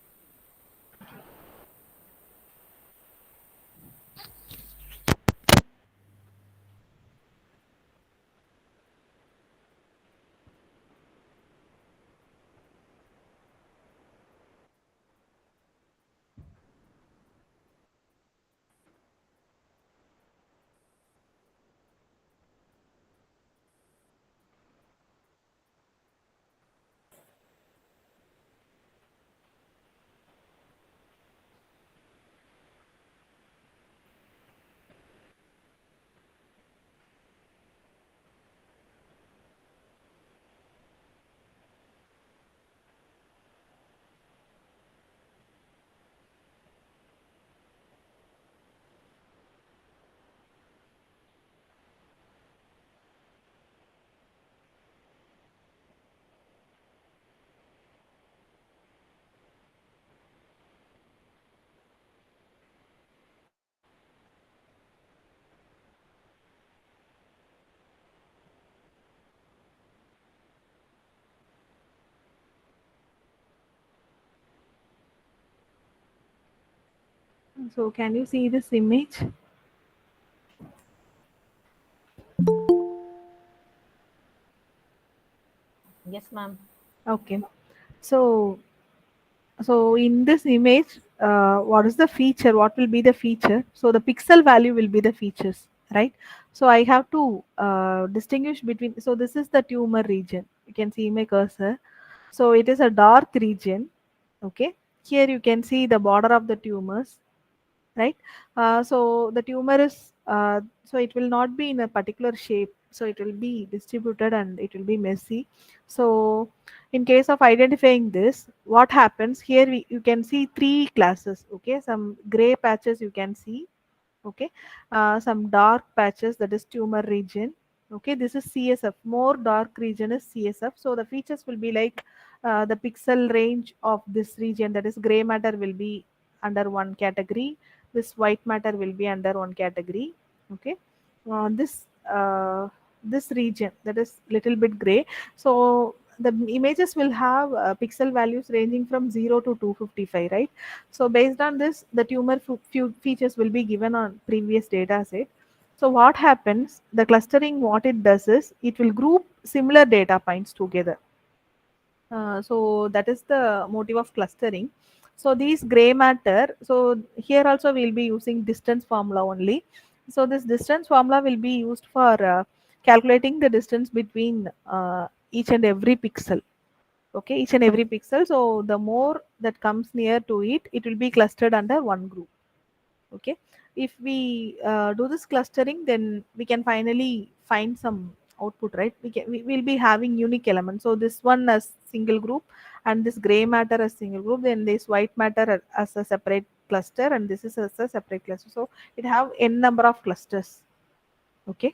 So can you see this image? Yes, ma'am. Okay. So So in this image, what is the feature? What will be the feature? So the pixel value will be the features, right? So I have to distinguish between. So this is the tumor region. You can see my cursor. So it is a dark region. Okay. Here you can see the border of the tumors, right? So the tumor is so it will not be in a particular shape, so it will be distributed and it will be messy. So in case of identifying this, what happens here, you can see three classes. Okay, some gray patches you can see. Okay, some dark patches, that is tumor region. Okay, this is CSF. More dark region is CSF. So the features will be like the pixel range of this region, that is gray matter will be under one category, this white matter will be under one category. Okay, this this region, that is little bit gray. So the images will have pixel values ranging from 0 to 255, right? So based on this, the tumor few features will be given on previous data set. So what happens, the clustering, what it does is it will group similar data points together. So that is the motive of clustering. So these gray matter, so here also we'll be using distance formula only. So this distance formula will be used for calculating the distance between each and every pixel. Okay, each and every pixel. So the more that comes near to it, it will be clustered under one group. Okay, if we do this clustering, then we can finally find some output, right? We will be having unique elements. So this one as single group, and this gray matter as single group, then this white matter as a separate cluster, and this is as a separate cluster. So it have n number of clusters. Okay.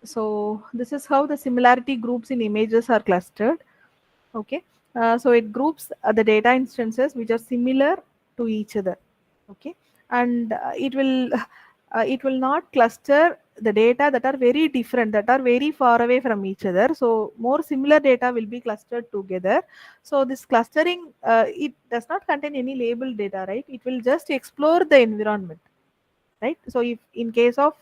So this is how the similarity groups in images are clustered. Okay, so it groups the data instances which are similar to each other. Okay, and it will not cluster the data that are very different, that are very far away from each other. So more similar data will be clustered together. So this clustering, it does not contain any labeled data, right? It will just explore the environment, right? So if in case of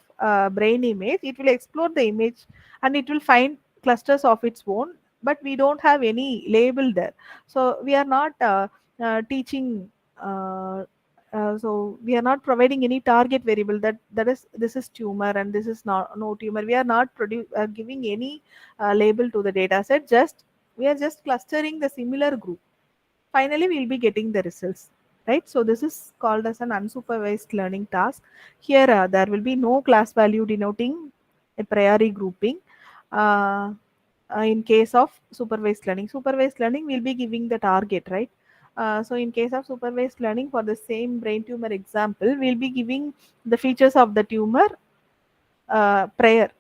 brain image, it will explore the image and it will find clusters of its own, but we don't have any label there. So we are not teaching so we are not providing any target variable that is this is tumor and this is not no tumor. We are not giving any label to the data set. Just we are just clustering the similar group. Finally we'll be getting the results, right? So this is called as an unsupervised learning task. Here there will be no class value denoting a priori grouping. uh, in case of supervised learning will be giving the target, right? So in case of supervised learning, for the same brain tumor example, we'll be giving the features of the tumor prior.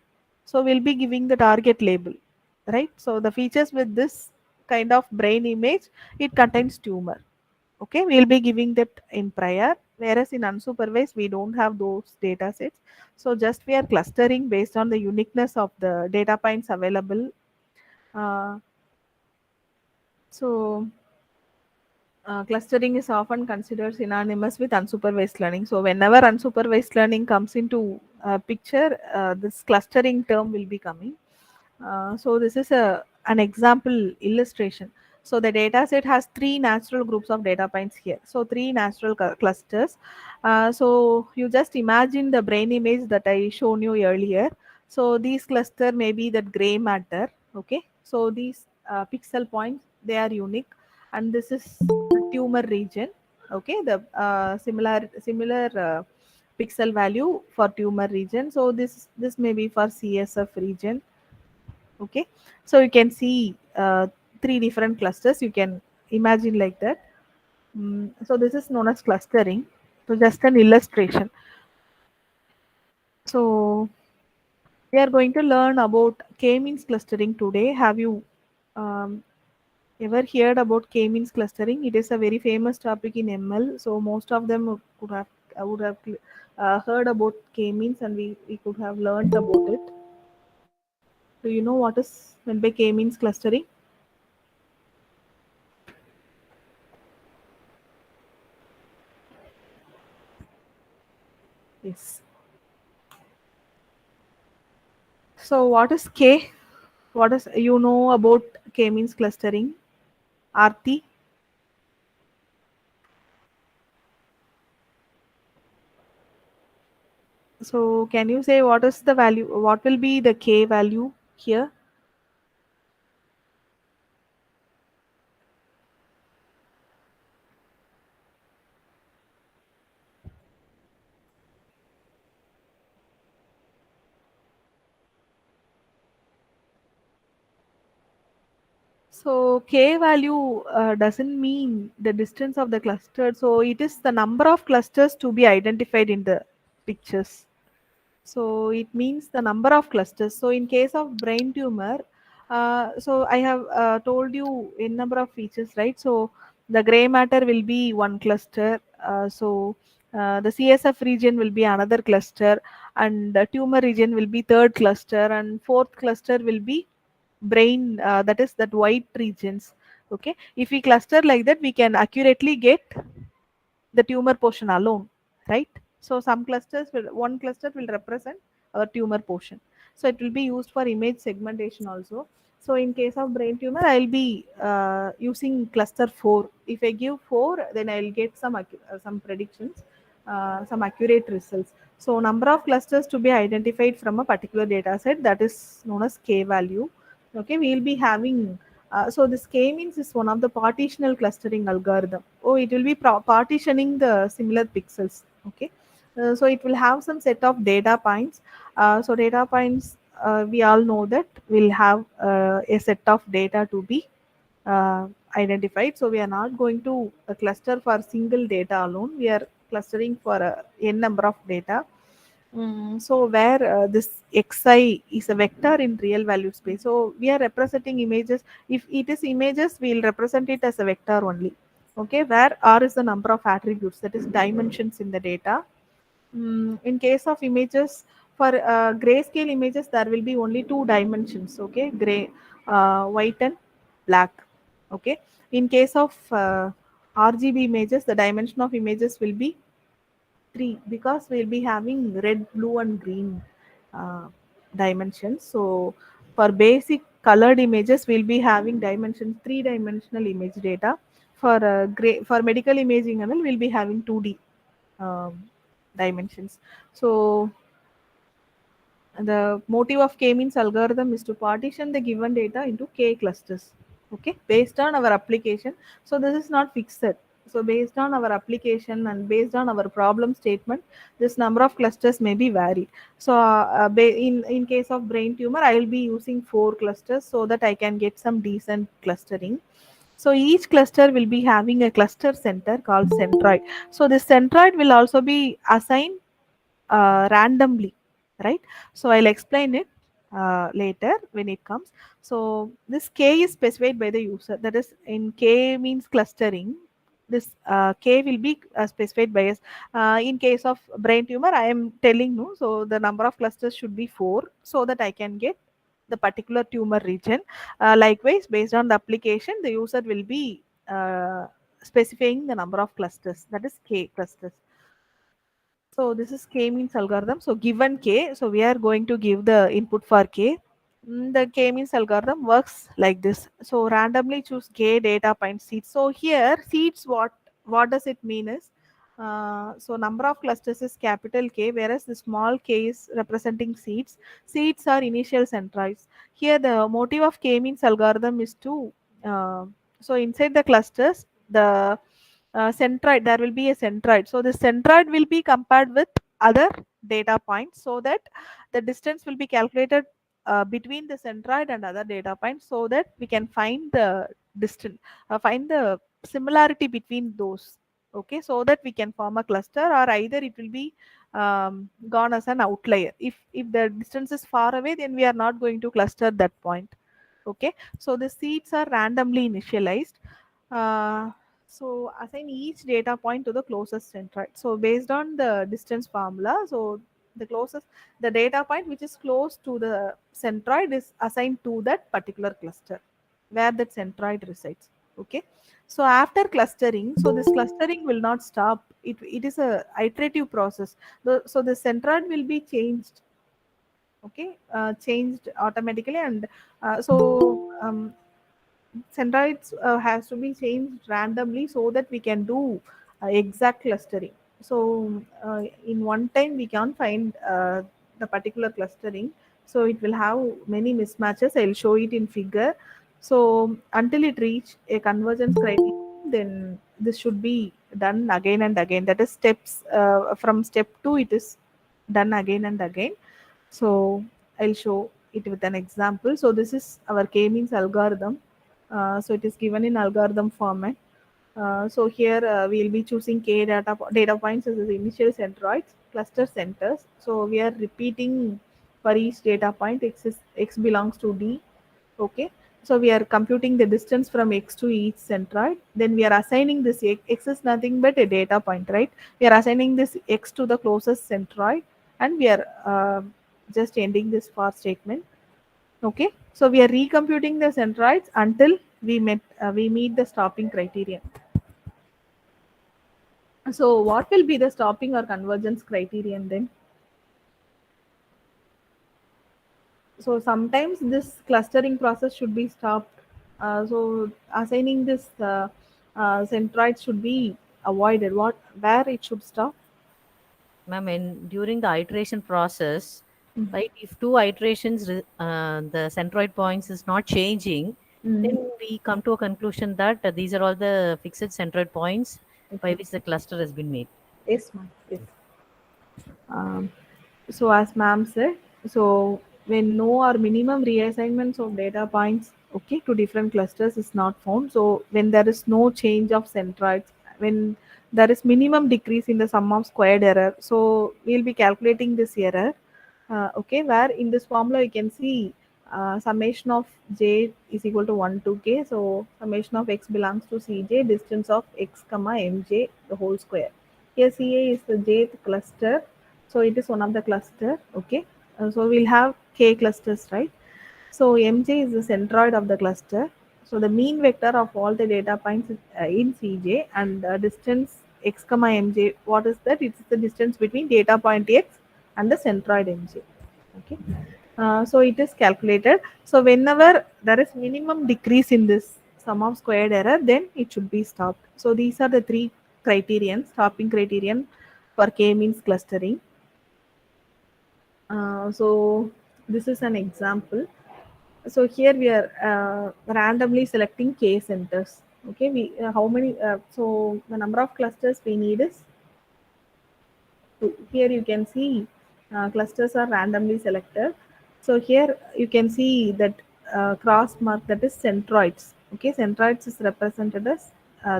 So we'll be giving the target label, right? So the features with this kind of brain image, it contains tumor. Okay, we'll be giving that in prior, whereas in unsupervised we don't have those data sets. So just we are clustering based on the uniqueness of the data points available. uh, so clustering is often considered synonymous with unsupervised learning. So whenever unsupervised learning comes into picture, this clustering term will be coming. So this is an example illustration. So the data set has three natural groups of data points here. So three natural clusters. So you just imagine the brain image that I shown you earlier. So these cluster may be that gray matter. Okay. So these pixel points, they are unique, and this is the tumor region. Okay. The similar pixel value for tumor region. So this may be for CSF region. Okay, so you can see three different clusters. You can imagine like that. So this is known as clustering. So just an illustration. So we are going to learn about k-means clustering today. Have you um, ever heard about k-means clustering? It is a very famous topic in ML. So most of them would have would have heard about k-means, and we could have learned about it. Do you know what is meant by k-means clustering? Yes. So what is K? What is you know about k-means clustering? Aarti? So can you say what is the value? What will be the K value here? So K value doesn't mean the distance of the cluster. So it is the number of clusters to be identified in the pictures. So it means the number of clusters. So in case of brain tumor, so I have told you in number of features, right? So the gray matter will be one cluster. The CSF region will be another cluster, and the tumor region will be third cluster, and fourth cluster will be brain. That is that white regions. Okay, if we cluster like that, we can accurately get the tumor portion alone, right? So one cluster will represent our tumor portion. So it will be used for image segmentation also. So in case of brain tumor, I'll be using cluster 4. If I give 4, then I'll get some predictions, some accurate results. So number of clusters to be identified from a particular data set, that is known as K value. Okay, we'll be having so this k-means is one of the partitional clustering algorithm. Oh, it will be partitioning the similar pixels. Okay, so it will have some set of data points. So data points, we all know that will have a set of data to be uh, identified. So we are not going to cluster for single data alone. We are clustering for n number of data. So where this xi is a vector in real value space. So we are representing images. If it is images, we will represent it as a vector only. Okay, where r is the number of attributes, that is dimensions in the data. In case of images, for grayscale images, there will be only two dimensions. Okay, gray, white and black. Okay, in case of RGB images, the dimension of images will be 3, because we'll be having red, blue, and green uh, dimensions. So for basic colored images, we'll be having dimensions, three-dimensional image data. For medical imaging, and all, we'll be having 2D dimensions. So the motive of k-means algorithm is to partition the given data into k clusters, okay, based on our application. So this is not fixed. So based on our application and based on our problem statement, this number of clusters may be varied. So in case of brain tumor, I will be using 4 clusters so that I can get some decent clustering. So each cluster will be having a cluster center called centroid. So this centroid will also be assigned randomly, right? So I'll explain it later when it comes. So this k is specified by the user, that is in k means clustering, this k will be specified by us. In case of brain tumor, I am telling no, so the number of clusters should be 4 so that I can get the particular tumor region. Likewise, based on the application, the user will be specifying the number of clusters, that is k clusters. So this is k-means algorithm. So given k, so we are going to give the input for k. The k-means algorithm works like this. So randomly choose k data point seeds. So here seeds, what does it mean is, so number of clusters is capital K, whereas the small k is representing seeds. Seeds are initial centroids. Here the motive of k-means algorithm is to so inside the clusters, the centroid, there will be a centroid. So the centroid will be compared with other data points so that the distance will be calculated between the centroid and other data points, so that we can find the distance, find the similarity between those. Okay, so that we can form a cluster, or either it will be gone as an outlier. If the distance is far away, then we are not going to cluster that point. Okay, so the seeds are randomly initialized. So assign each data point to the closest centroid. So based on the distance formula, so the data point which is close to the centroid is assigned to that particular cluster where that centroid resides. Okay. So after clustering, so this clustering will not stop. It is a iterative process. So the centroid will be changed. Okay, changed automatically, and centroids has to be changed randomly so that we can do exact clustering. So in one time we can't find the particular clustering, so it will have many mismatches. I'll show it in figure. So until it reach a convergence criterion, then this should be done again and again. That is steps from step 2 it is done again and again. So I'll show it with an example. So this is our k-means algorithm. So it is given in algorithm format. So here we'll be choosing k data points as the initial centroids, cluster centers. So we are repeating for each data point x belongs to D. Okay. So we are computing the distance from x to each centroid. Then we are assigning this x is nothing but a data point, right? We are assigning this x to the closest centroid, and we are just ending this for statement. Okay, so we are recomputing the centroids until we meet the stopping criterion. So what will be the stopping or convergence criterion then? So sometimes this clustering process should be stopped. So assigning this centroid should be avoided. Where it should stop? Ma'am, and during the iteration process, Mm. right, if two iterations, the centroid points is not changing, Mm. then we come to a conclusion that these are all the fixed centroid points by Okay. which the cluster has been made. Yes, ma'am. Yes. Um, so as ma'am said, so when no or minimum reassignments of data points, okay, to different clusters is not found. So when there is no change of centroids, when there is minimum decrease in the sum of squared error, so we'll be calculating this error. Okay, where in this formula you can see summation of j is equal to 1 to k. So summation of x belongs to cj, distance of x comma mj the whole square. Here CA is the jth cluster, so it is one of the cluster. Okay, so we'll have k clusters, right? So mj is the centroid of the cluster. So the mean vector of all the data points is, in Cj, and distance x comma mj. What is that? It's the distance between data point x and the centroid mj. Okay. So it is calculated. So whenever there is minimum decrease in this sum of squared error, then it should be stopped. So these are the three criterion, stopping criterion for k-means clustering. So this is an example. So here we are randomly selecting k centers. Okay, we how many? So the number of clusters we need is 2. Here you can see clusters are randomly selected. So here you can see that cross mark, that is centroids. Okay, centroids is represented as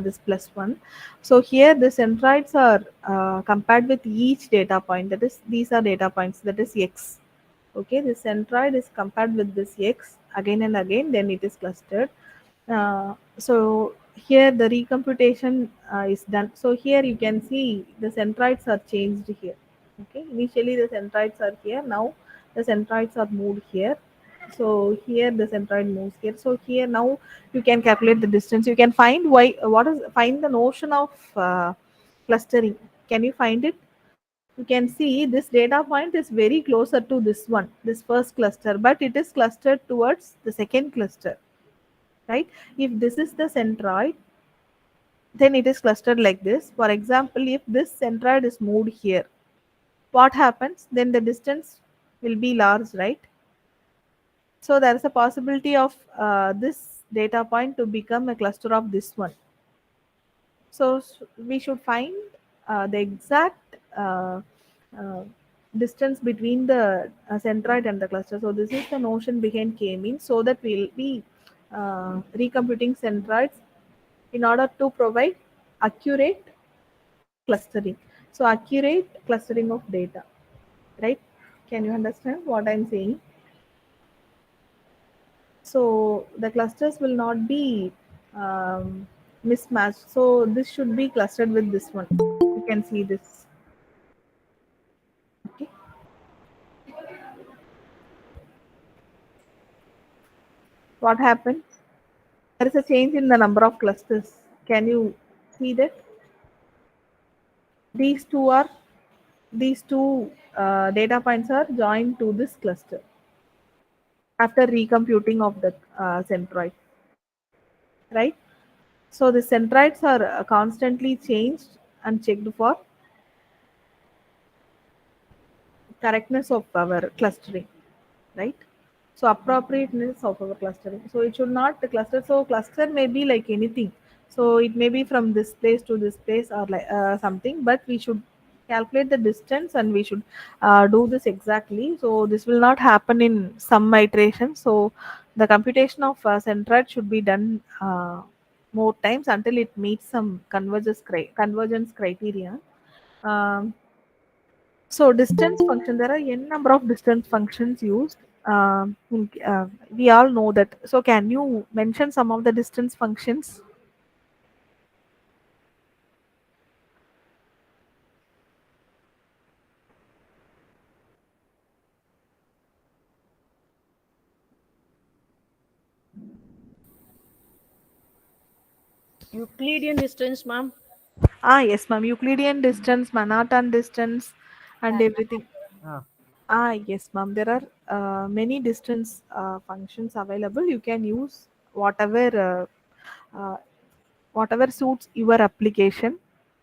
this +1. So here the centroids are compared with each data point. That is, these are data points. That is x. Okay, the centroid is compared with this x again and again. Then it is clustered. So here the recomputation is done. So here you can see the centroids are changed here. Okay, initially the centroids are here. Now the centroids are moved here. So here the centroid moves here. So here now you can calculate the distance. You can find find the notion of clustering. Can you find it? You can see this data point is very closer to this one, this first cluster, but it is clustered towards the second cluster, right? If this is the centroid, then it is clustered like this. For example, if this centroid is moved here, what happens? Then the distance will be large, right? So there is a possibility of this data point to become a cluster of this one. So we should find the exact uh, distance between the centroid and the cluster. So this is the notion behind k-means, so that we'll be recomputing centroids in order to provide accurate clustering. So accurate clustering of data, right? Can you understand what I'm saying? So the clusters will not be um, mismatched. So this should be clustered with this one. You can see this. Okay. What happened? There is a change in the number of clusters. Can you see that? These two are these two data points are joined to this cluster after recomputing of the centroid, right? So the centroids are constantly changed and checked for correctness of our clustering, right? So appropriateness of our clustering. So it should not cluster. So cluster may be like anything. So it may be from this place to this place or like something, but we should calculate the distance and we should do this exactly. So this will not happen in some iteration. So the computation of centroid should be done more times until it meets some convergence criteria. Um, so distance function, there are n number of distance functions used. We all know that. So can you mention some of the distance functions? Euclidean distance, ma'am. Yes, ma'am. Euclidean distance, Manhattan distance, and everything. Ah. Yes, ma'am. There are many distance functions available. You can use uh, whatever suits your application.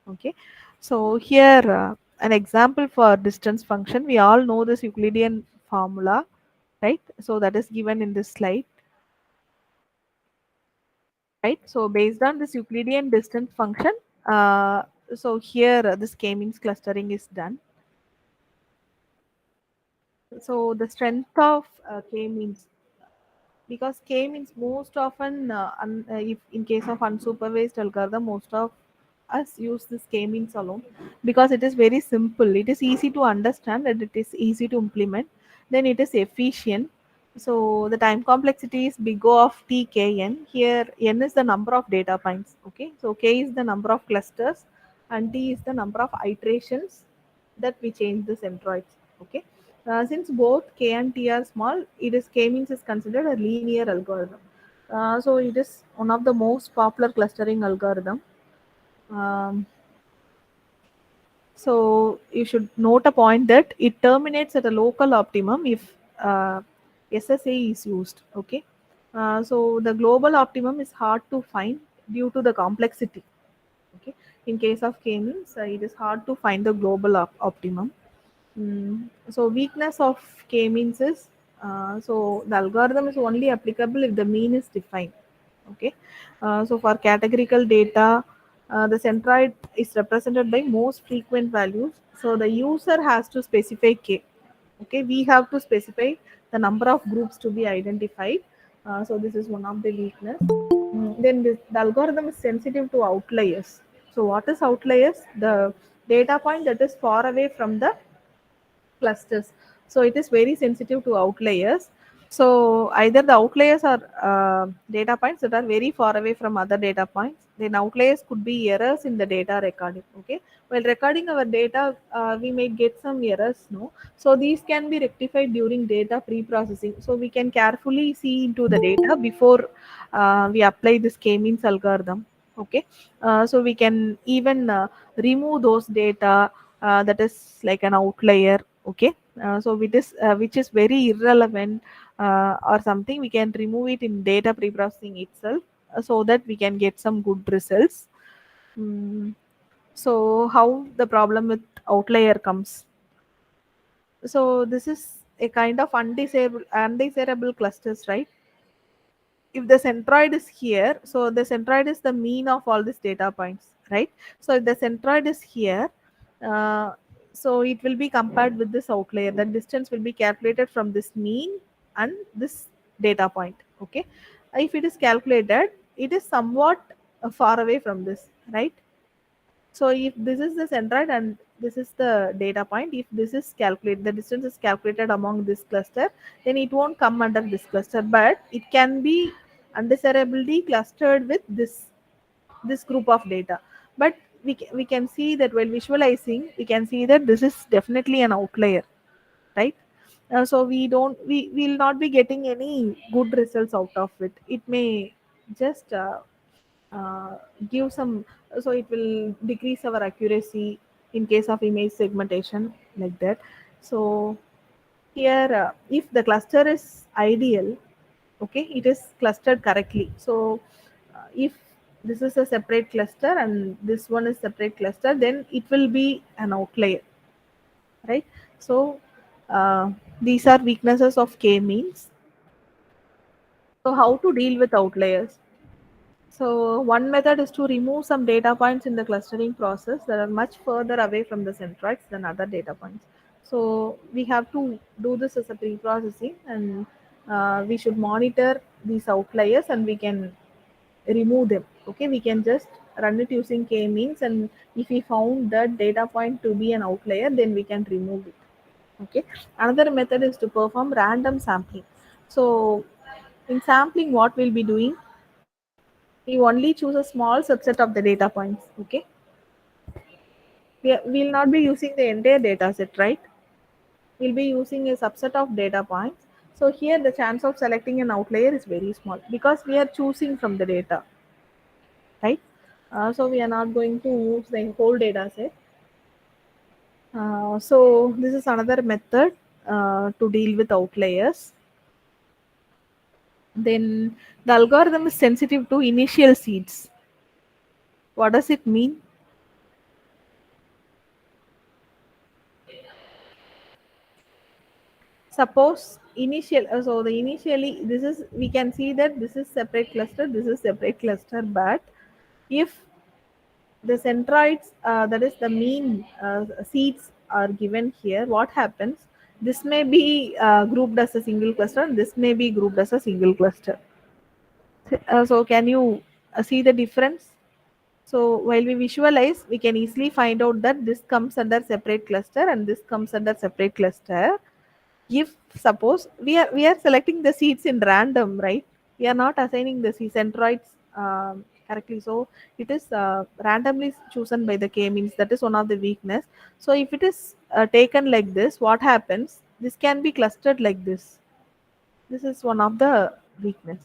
Okay. So here an example for distance function. We all know this Euclidean formula, right? So that is given in this slide, right? So based on this Euclidean distance function, so here this k-means clustering is done. So the strength of k-means, because k means most often if in case of unsupervised algorithm, most of us use this k means alone because it is very simple, it is easy to understand and it is easy to implement, then it is efficient. So the time complexity is big O of t k n. Here n is the number of data points. Okay, so k is the number of clusters and t is the number of iterations that we change the centroids. Okay, since both k and t are small, it is k means is considered a linear algorithm. So it is one of the most popular clustering algorithm. Um, so you should note a point that it terminates at a local optimum if SSA is used. Okay, so the global optimum is hard to find due to the complexity. Okay, in case of k means, it is hard to find the global optimum. So weakness of k-means is so the algorithm is only applicable if the mean is defined. Okay, so for categorical data, the centroid is represented by most frequent values. So the user has to specify k. Okay, we have to specify the number of groups to be identified. So this is one of the weakness. Then the algorithm is sensitive to outliers. So what is outliers? The data point that is far away from the clusters. So it is very sensitive to outliers. So either the outliers are data points that are very far away from other data points. Then outliers could be errors in the data recording. Okay, while recording our data, we may get some errors. No, so these can be rectified during data pre-processing. So we can carefully see into the data before we apply this k-means algorithm. Okay, so we can even remove those data that is like an outlier. Okay, so which is very irrelevant or something, we can remove it in data pre-processing itself so that we can get some good results. Mm, so how the problem with outlier comes? So this is a kind of undesirable clusters, right? If the centroid is here, so the centroid is the mean of all these data points, right? So if the centroid is here, uh, so it will be compared with this outlier. The distance will be calculated from this mean and this data point. Okay, if it is calculated, it is somewhat far away from this, right? So if this is the centroid and this is the data point, if this is calculated, the distance is calculated among this cluster, then it won't come under this cluster, but it can be undesirably clustered with this. this group of data. But we can see that while visualizing, we can see that this is definitely an outlier, right? So we will not be getting any good results out of it. It may just uh, give some, so it will decrease our accuracy in case of image segmentation, like that. So here, if the cluster is ideal, okay, it is clustered correctly. So if this is a separate cluster and this one is separate cluster, then it will be an outlier, right? So these are weaknesses of k-means. So how to deal with outliers? So one method is to remove some data points in the clustering process that are much further away from the centroids than other data points. So we have to do this as a pre-processing, and we should monitor these outliers and we can remove them. Okay, we can just run it using k-means, and if we found that data point to be an outlier, then we can remove it. Okay, another method is to perform random sampling. So in sampling, what we'll be doing, we only choose a small subset of the data points. Okay, we'll not be using the entire data set, right? We'll be using a subset of data points. So here the chance of selecting an outlier is very small because we are choosing from the data, right? So we are not going to use the whole data set. So this is another method to deal with outliers. Then the algorithm is sensitive to initial seeds. What does it mean? Suppose initial, so the initially, this is, we can see that this is separate cluster, this is separate cluster, but if the centroids, that is the mean seeds are given here, what happens? This may be grouped as a single cluster and this may be grouped as a single cluster. So can you see the difference? So while we visualize, we can easily find out that this comes under separate cluster and this comes under separate cluster. If suppose we are selecting the seeds in random, right? We are not assigning the centroids correctly. So it is randomly chosen by the k-means. That is one of the weakness. So if it is taken like this, what happens? This can be clustered like this. This is one of the weakness.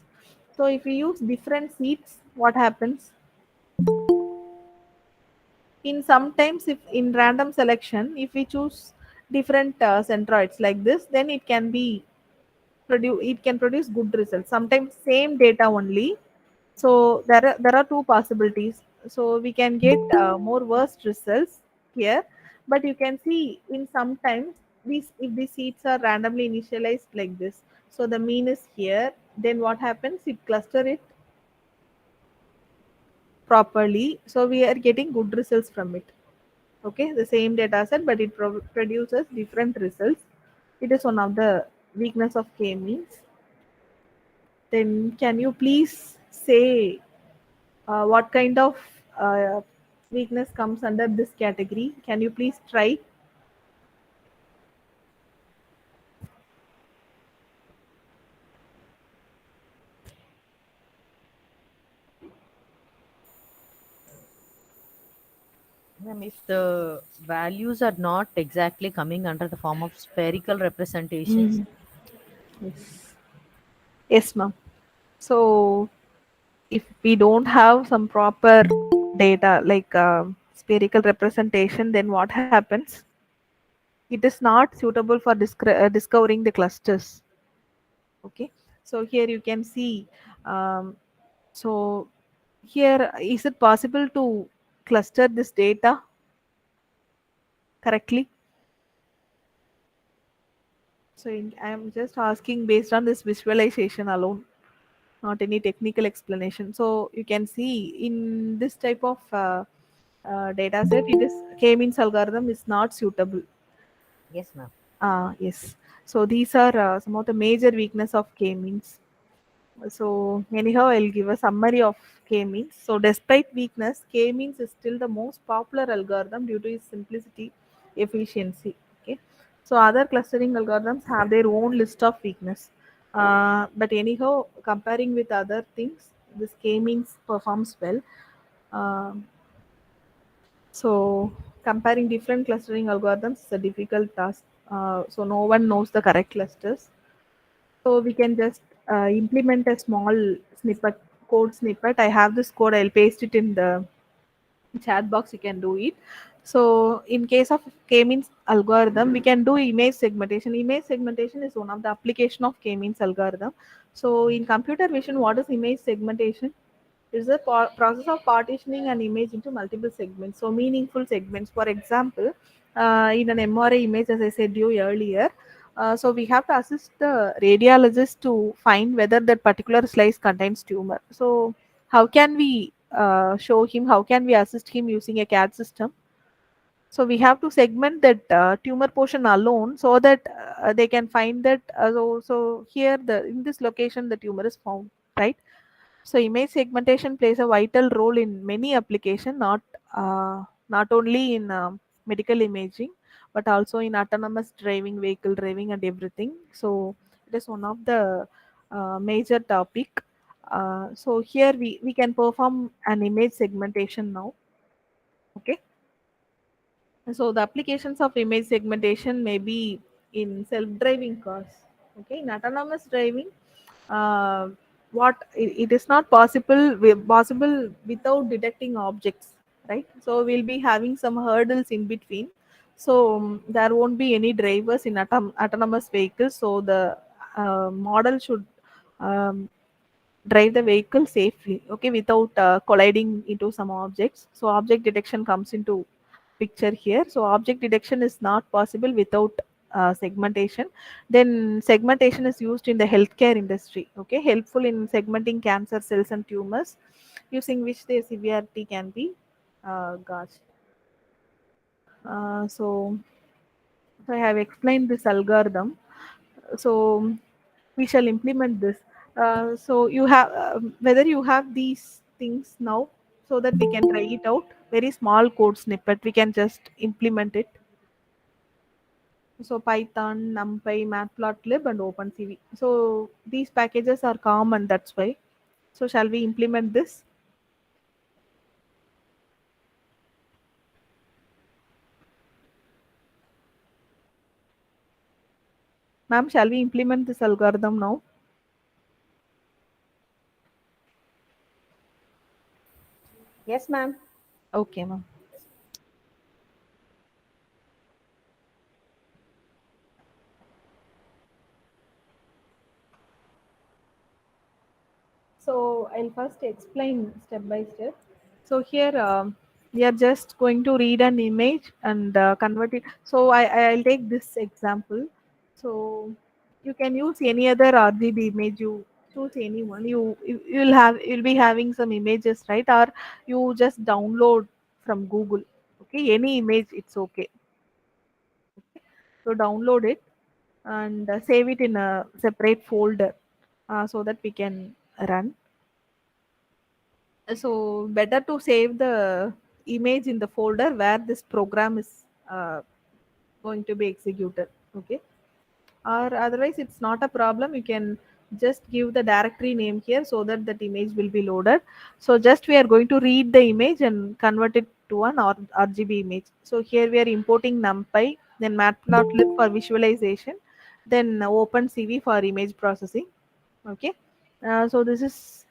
So if we use different seeds, what happens? In sometimes, if in random selection, if we choose different centroids like this, then it can be produce good results. Sometimes same data only. So there are two possibilities. So we can get more worst results here, but you can see in sometimes these, if these seeds are randomly initialized like this, so the mean is here, then what happens? It cluster it properly, so we are getting good results from it. Okay, the same data set, but it produces different results. It is one of the weakness of k-means. Then can you please say what kind of uh, weakness comes under this category? Can you please try? Ma'am, if the values are not exactly coming under the form of spherical representations, Yes. Yes, ma'am. So if we don't have some proper data like spherical representation, then what happens? It is not suitable for discovering the clusters. Okay, so here you can see, so here, is it possible to cluster this data correctly? So I am just asking based on this visualization alone, not any technical explanation. So you can see in this type of data set, it is k-means algorithm is not suitable. yes, ma'am. Yes. So these are some of the major weakness of k-means. So anyhow, I'll give a summary of k-means. So despite weakness, k-means is still the most popular algorithm due to its simplicity, efficiency. Okay. So other clustering algorithms have their own list of weakness. But anyhow, comparing with other things, this k-means performs well. Um, so comparing different clustering algorithms is a difficult task. So no one knows the correct clusters. So we can just implement a small snippet, code snippet. I have this code. I'll paste it in the chat box. You can do it. So in case of k-means algorithm, we can do image segmentation. Image segmentation is one of the application of k-means algorithm. So in computer vision, what is image segmentation? It's the process of partitioning an image into multiple segments, so meaningful segments. For example, in an MRI image, as I said you earlier, so we have to assist the radiologist to find whether that particular slice contains tumor. So how can we show him? How can we assist him using a CAD system? So we have to segment that tumor portion alone, so that they can find that. So here, the in this location, the tumor is found, right? So image segmentation plays a vital role in many applications, not only in medical imaging, but also in autonomous driving, vehicle driving, and everything. So it is one of the major topic. So here we can perform an image segmentation now. Okay. So the applications of image segmentation may be in self-driving cars. Okay, in autonomous driving, uh, it is not possible without detecting objects, right? So we'll be having some hurdles in between. So there won't be any drivers in autonomous vehicles. So the model should um, drive the vehicle safely, okay, without colliding into some objects. So object detection comes into picture here. So object detection is not possible without segmentation. Then segmentation is used in the healthcare industry, okay, helpful in segmenting cancer cells and tumors, using which their severity can be gauged. So I have explained this algorithm. So we shall implement this. So you have whether you have these things now, so that we can try it out. Very small code snippet, we can just implement it. So Python, NumPy, Matplotlib, and OpenCV. So these packages are common, that's why. So shall we implement this? Ma'am, shall we implement this algorithm now? Yes, ma'am. Okay, ma'am. So I'll first explain step by step. So here we are just going to read an image and convert it. So I'll take this example. So you can use any other RGB image. You choose anyone. You'll be having some images, right? Or you just download from Google. Okay, any image, it's okay. So download it and save it in a separate folder so that we can run. So better to save the image in the folder where this program is going to be executed. Okay, or otherwise it's not a problem. You can just give the directory name here, so that that image will be loaded. So just we are going to read the image and convert it to an RGB image. So here we are importing NumPy, then Matplotlib for visualization, then OpenCV for image processing. Okay, so this is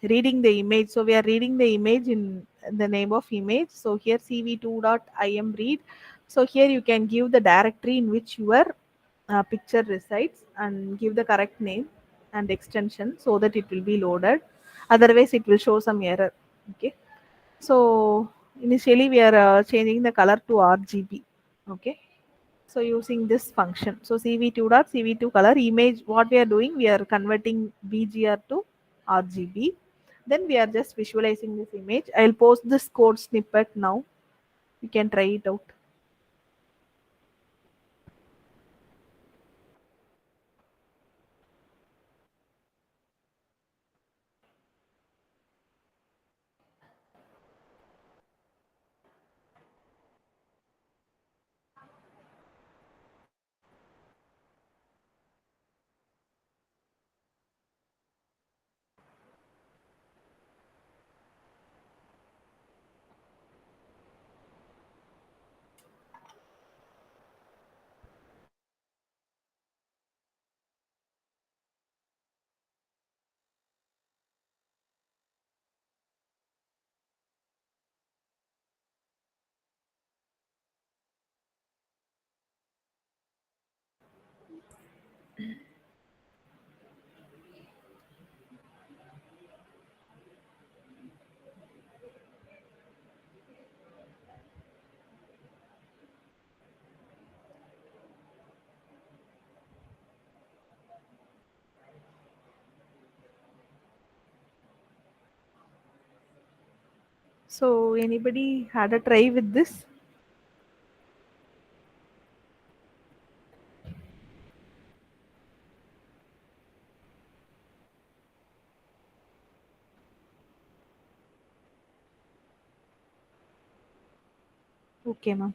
reading the image. So we are reading the image in the name of image. So here cv2.im read. So here you can give the directory in which your picture resides and give the correct name and extension, so that it will be loaded. Otherwise it will show some error. Okay, so initially we are changing the color to RGB. Okay, so using this function, so cv2 color image, what we are doing, we are converting BGR to RGB. Then we are just visualizing this image. I'll post this code snippet now. You can try it out. So anybody had a try with this? Okay, ma'am.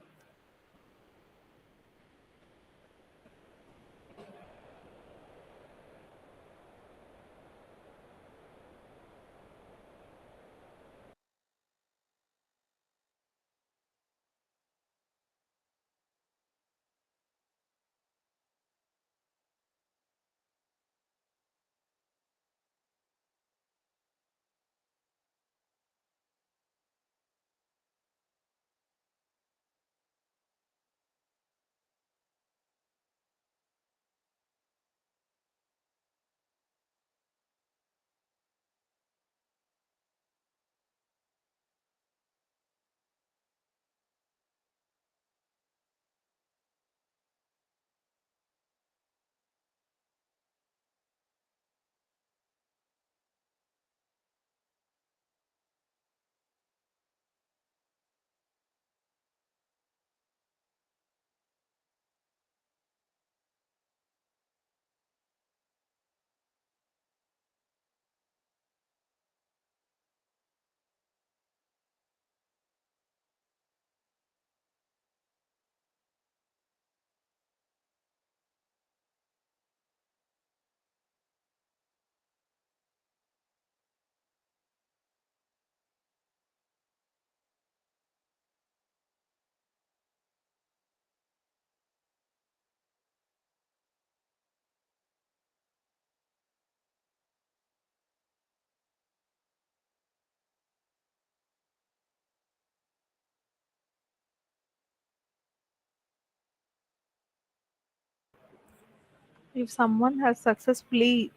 If someone has successfully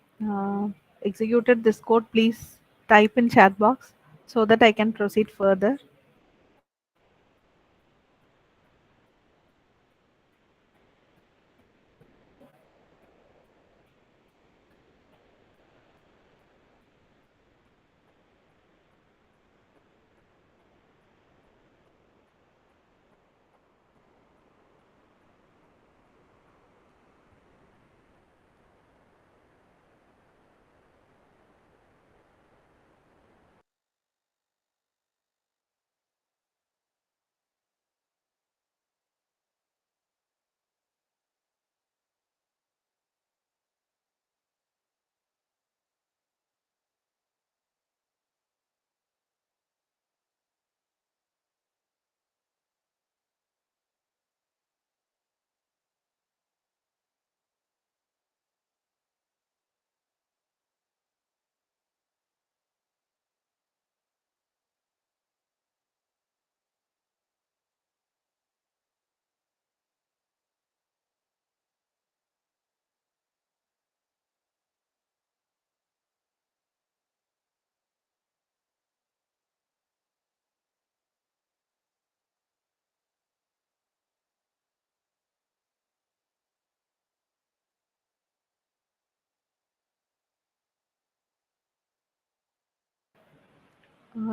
executed this code, please type in chat box so that I can proceed further.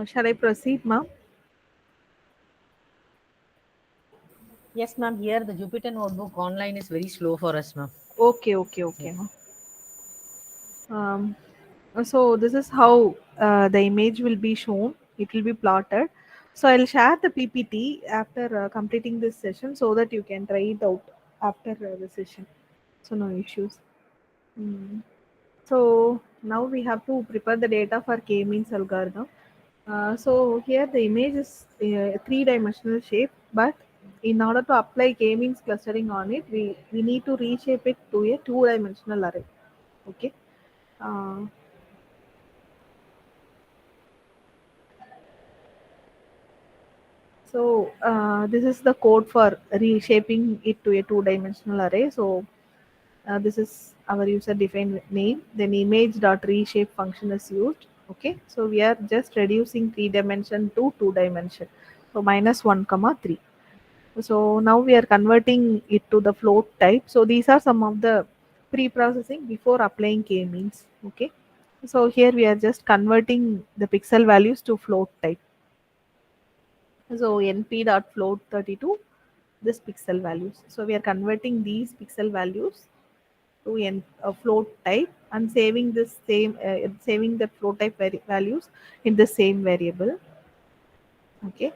Shall I proceed, ma'am? Yes, ma'am. Here the Jupyter Notebook online is very slow for us, ma'am. Okay, okay, Yes. okay, ma'am. So this is how the image will be shown. It will be plotted. So I'll share the PPT after completing this session so that you can try it out after the session. So no issues. Mm. So now we have to prepare the data for k-means algorithm. So here the image is a three-dimensional shape, but in order to apply k-means clustering on it, we need to reshape it to a two-dimensional array. Okay. Uh, So this is the code for reshaping it to a two-dimensional array. So This is our user defined name. Then image dot reshape function is used. Okay, so we are just reducing 3 dimension to 2 dimension. So minus 1 comma 3. So now we are converting it to the float type. So these are some of the pre-processing before applying k-means. Okay, so here we are just converting the pixel values to float type. So np dot float 32, this pixel values. So we are converting these pixel values to a float type and saving this same saving the float type values in the same variable. Okay.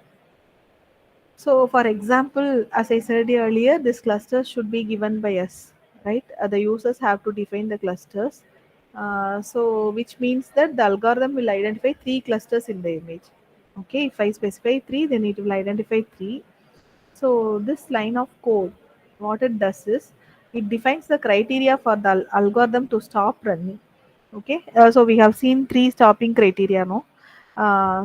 So for example, as I said earlier, this cluster should be given by us, right? The users have to define the clusters. So which means that the algorithm will identify 3 clusters in the image. Okay, if I specify 3, then it will identify 3. So this line of code, what it does is, it defines the criteria for the algorithm to stop running. Okay, so we have seen 3 stopping criteria, no?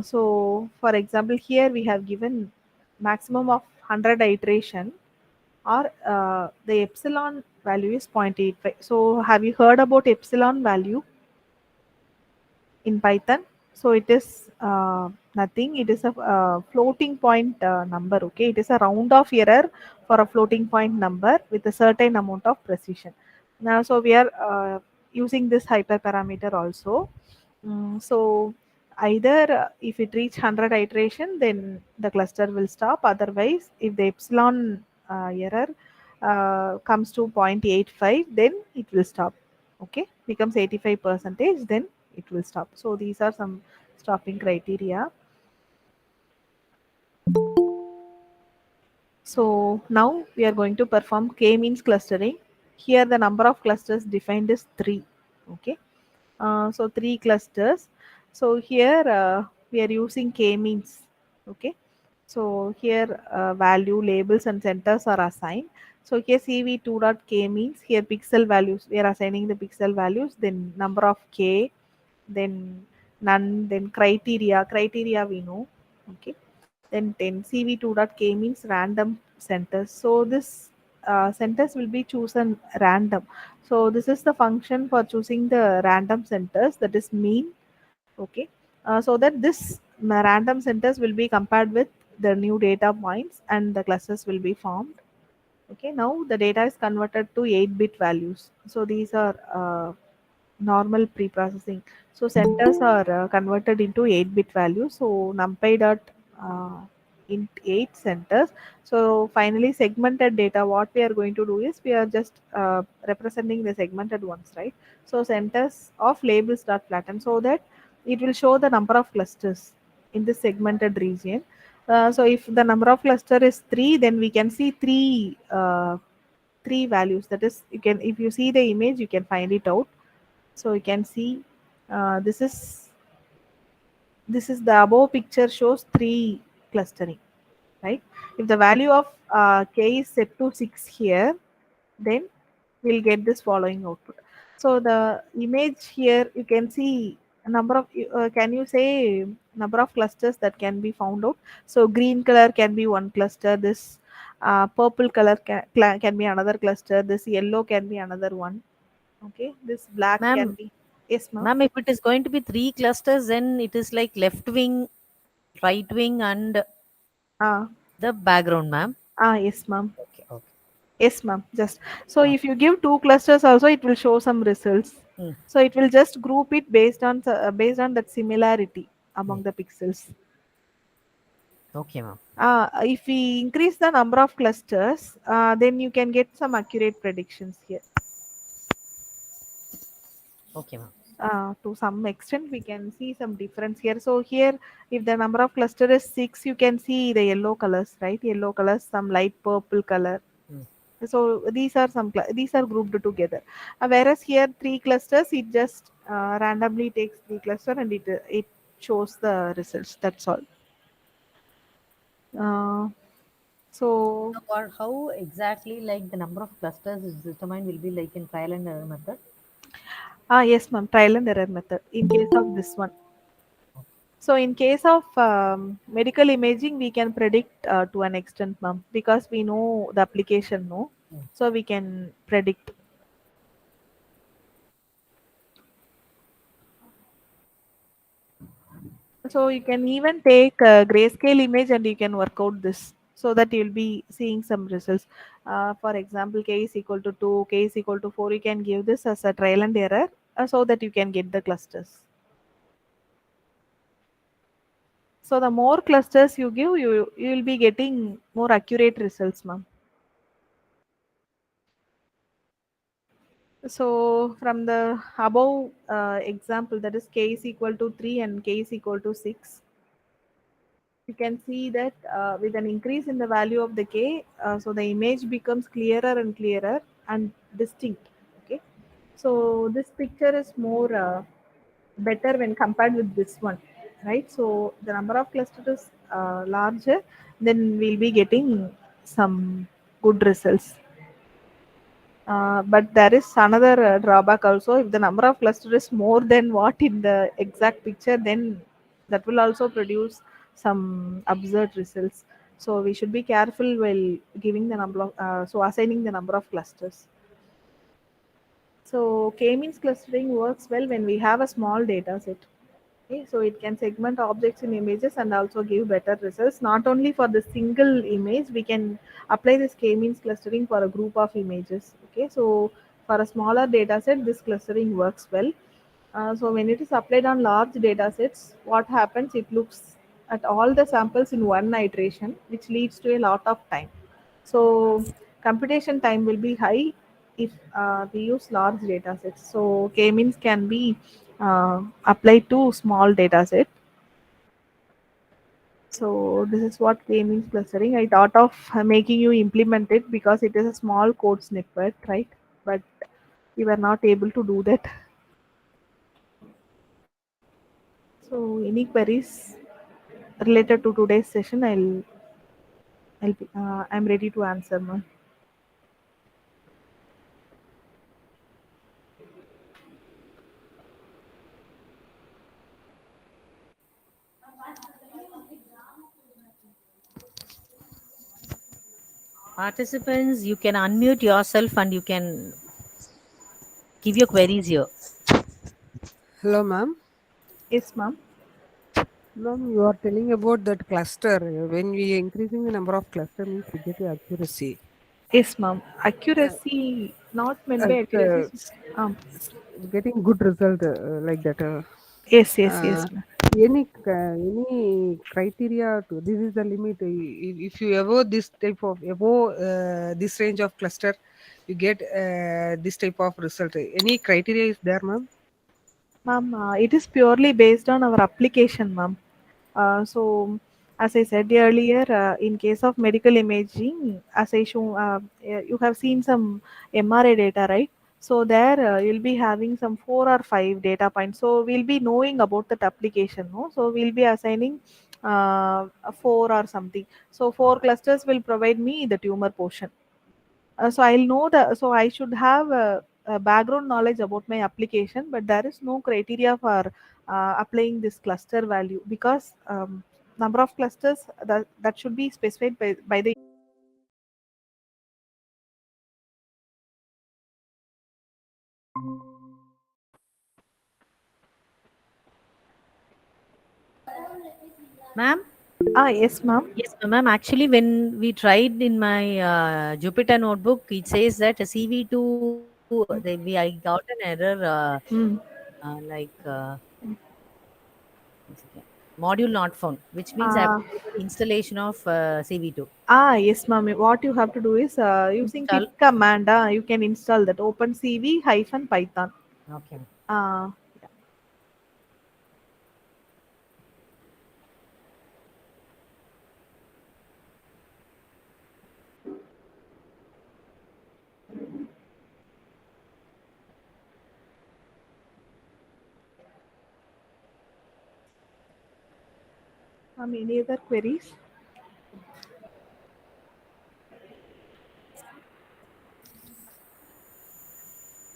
So for example, here we have given maximum of 100 iteration, or the epsilon value is 0.85. So have you heard about epsilon value in Python? So it is nothing. It is a floating point number. Okay, it is a round off error for a floating point number with a certain amount of precision. Now, so we are using this hyperparameter also. So either if it reach 100 iteration, then the cluster will stop. Otherwise, if the epsilon error comes to 0.85, then it will stop. Okay, becomes 85 percentage, then it will stop. So these are some stopping criteria. So now we are going to perform k-means clustering. Here the number of clusters defined is 3. Okay, so 3 clusters. So here we are using k-means. Okay, so here value, labels and centers are assigned. So here cv2 dot k means here pixel values. We are assigning the pixel values, then number of k, then none, then criteria we know. Okay, then 10 cv2 dot k means random centers. So this centers will be chosen random. So this is the function for choosing the random centers, that is mean. Okay, so that this random centers will be compared with the new data points and the clusters will be formed. Okay, now the data is converted to 8-bit values. So these are normal pre-processing. So centers are converted into 8-bit values. So numpy dot int 8 centers. So finally segmented data, what we are going to do is we are just representing the segmented ones, right? So centers of labels dot flatten, so that it will show the number of clusters in this segmented region. So if the number of cluster is 3, then we can see 3 values. That is, you can, if you see the image, you can find it out. So you can see this is the above picture shows 3 clustering, right? If the value of k is set to 6 here, then we'll get this following output. So the image here, you can see a number of can you say number of clusters that can be found out? So green color can be one cluster, this purple color can be another cluster, this yellow can be another one. Okay, this black can Ma'am, be. Yes, ma'am. ma'am, if it is going to be 3 clusters, then it is like left wing, right wing, and Ah, the background, ma'am. yes, ma'am. Okay, okay. Yes, ma'am. Just so Ah, if you give 2 clusters, also it will show some results. mm, So it will just group it based on that similarity mm. among the pixels. Okay, ma'am. If we increase the number of clusters, then you can get some accurate predictions here. Okay, ma'am. To some extent, we can see some difference here. So here, if the number of cluster is 6, you can see the yellow colors, right? Yellow colors, some light purple color. Mm. So these are these are grouped together. Whereas here 3 clusters, it just randomly takes 3 cluster and it shows the results. That's all. So How exactly like the number of clusters is determined will be like in trial and error method? yes, ma'am. Trial and error method in case of this one. So in case of medical imaging, we can predict to an extent, ma'am, because we know the application, no? Mm. So we can predict. So you can even take a grayscale image and you can work out this so that you'll be seeing some results. For example, k is equal to 2, k is equal to 4. You can give this as a trial and error so that you can get the clusters. So the more clusters you give, you will be getting more accurate results, ma'am. So from the above example, that is k is equal to 3 and k is equal to 6, you can see that with an increase in the value of the k, so the image becomes clearer and clearer and distinct. Okay, so this picture is more better when compared with this one, right? So the number of clusters is larger, then we'll be getting some good results. But there is another drawback also. If the number of clusters is more than what in the exact picture, then that will also produce some absurd results. So we should be careful while giving the number of assigning the number of clusters. So k-means clustering works well when we have a small data set. Okay, so it can segment objects in images and also give better results. Not only for the single image, we can apply this k-means clustering for a group of images. Okay, so for a smaller data set, this clustering works well. So when it is applied on large data sets, what happens? It looks at all the samples in one iteration, which leads to a lot of time. So computation time will be high if we use large data sets. So k-means can be applied to small data set. So this is what k-means clustering. I thought of making you implement it because it is a small code snippet, right? But we were not able to do that. So any queries related to today's session, I'm ready to answer, ma'am. Participants, you can unmute yourself and you can give your queries here. Hello, ma'am. Yes, ma'am. Ma'am, you are telling about that cluster. When we increasing the number of cluster means we get the accuracy. Yes, ma'am. Accuracy, not meant by It's, accuracy. it's getting good result like that. Yes, yes, Uh, yes, ma'am. any criteria to this is the limit. If you above this type of above this range of cluster, you get this type of result. Any criteria is there, ma'am? Ma'am, it is purely based on our application, ma'am. So, as I said earlier, in case of medical imaging, as I show, you have seen some MRI data, right? So there, you'll be having some 4 or 5 data points. So we'll be knowing about that application, no? So we'll be assigning a 4 or something. So 4 clusters will provide me the tumor portion. So I'll know so I should have a background knowledge about my application, but there is no criteria for applying this cluster value because number of clusters that should be specified by the. Ma'am? Yes, ma'am. Yes, ma'am. Actually, when we tried in my Jupyter notebook, it says that a CV2, I got an error Hmm. like one second, module not found, which means I have Uh, to do the installation of CV2. yes, ma'am. What you have to do is using pip Install. command, you can install that OpenCV-Python. Okay. Uh, any other queries?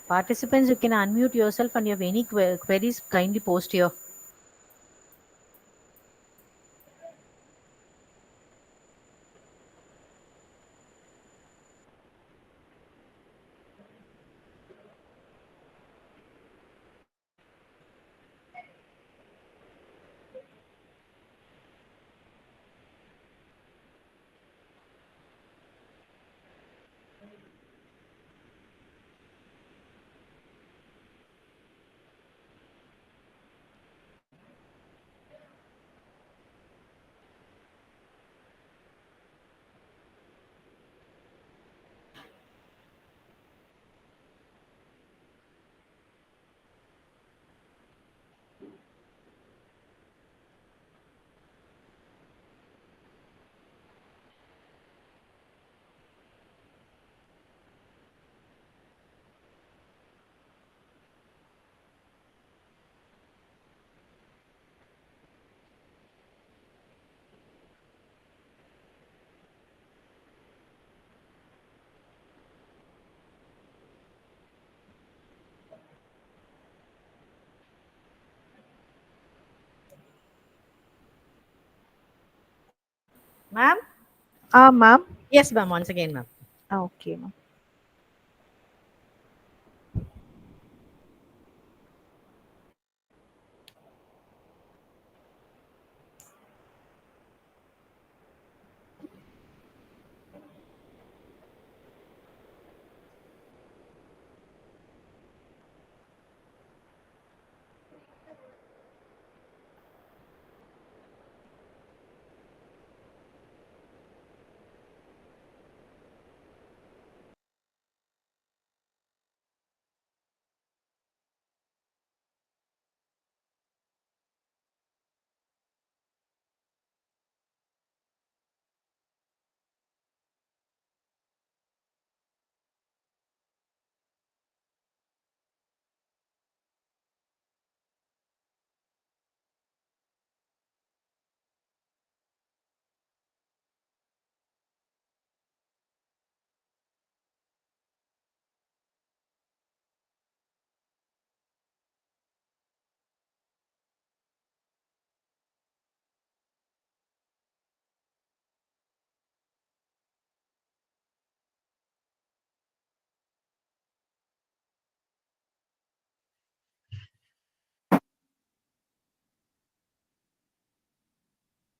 Participants, you can unmute yourself and you have any queries, kindly post here. Ma'am? Ma'am. Yes, ma'am. Once again, ma'am. Okay, ma'am.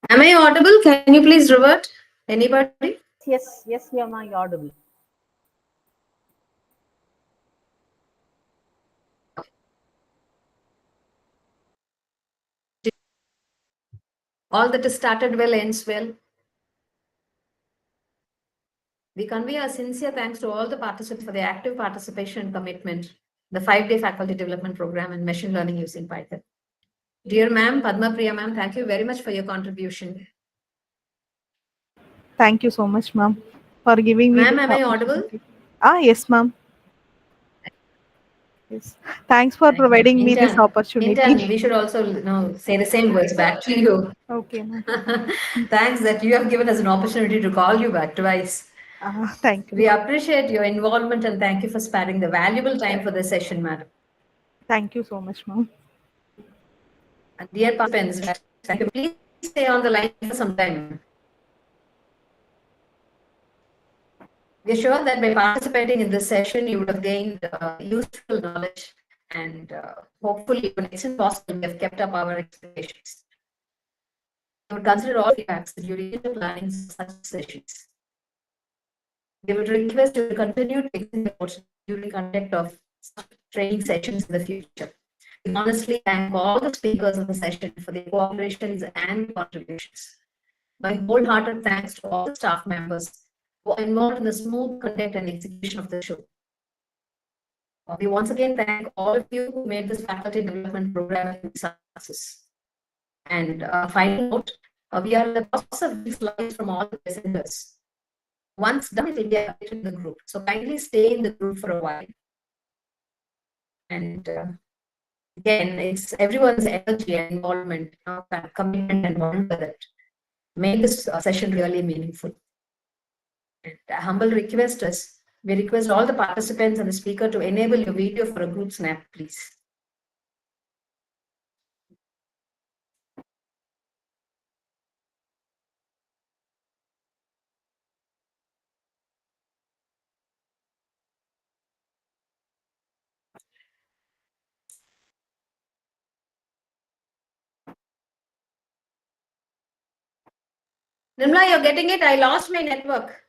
Am I audible? Can you please revert? Anybody? Yes, yes, we are now audible. All that is started well ends well. We convey our sincere thanks to all the participants for their active participation and commitment, the 5-day faculty development program in machine learning using Python. Dear ma'am, Padma Priya ma'am, thank you very much for your contribution. Thank you so much, ma'am, for giving me Ma'am, this am I audible? opportunity. Yes, ma'am. Yes. Thanks for Thank you. providing me this In opportunity. turn, we should also say the same words back to you. Okay, ma'am. Thanks that you have given us an opportunity to call you back twice. Thank you. We appreciate your involvement and thank you for sparing the valuable time for this session, madam. Thank you so much, ma'am. And dear participants, thank you. Please stay on the line for some time. We are sure that by participating in this session, you would have gained useful knowledge and hopefully, when it's possible, we have kept up our expectations. We would consider all feedbacks during the planning such sessions. We would request you to continue taking notes during conduct of such training sessions in the future. We honestly thank all the speakers of the session for their cooperations and contributions. My wholehearted thanks to all the staff members who are involved in the smooth conduct and execution of the show. We once again thank all of you who made this faculty development program a success. And final note, we are in the process of slides from all the presenters. Once done, it will be updated in the group. So kindly stay in the group for a while. And again, it's everyone's energy and involvement, commitment and wonder that made this session really meaningful. And a humble request is, we request all the participants and the speaker to enable your video for a group snap, please. Nimla, you're getting it? I lost my network.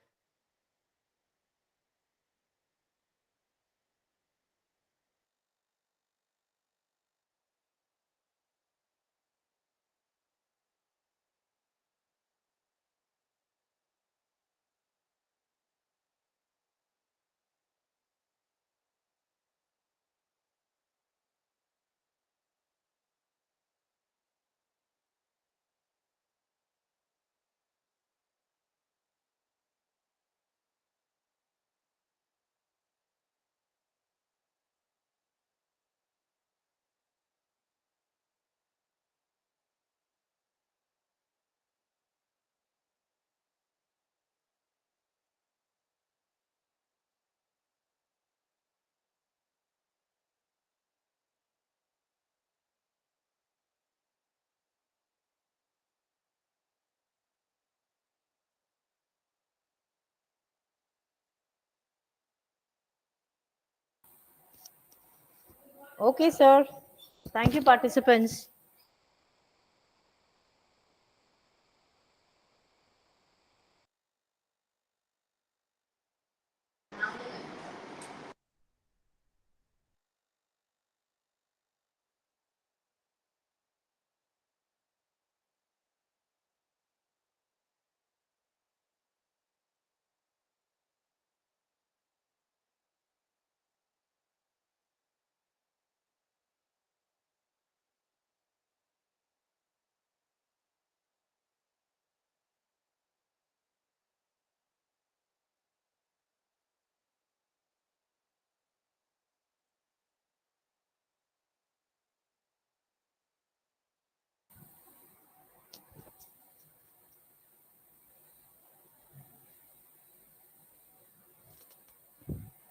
Okay, sir. Thank you, participants.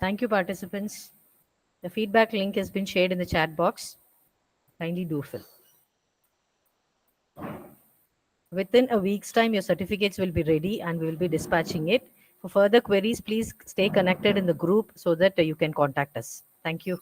Thank you, participants. The feedback link has been shared in the chat box. Kindly do fill. Within a week's time, your certificates will be ready and we will be dispatching it. For further queries, please stay connected in the group so that you can contact us. Thank you.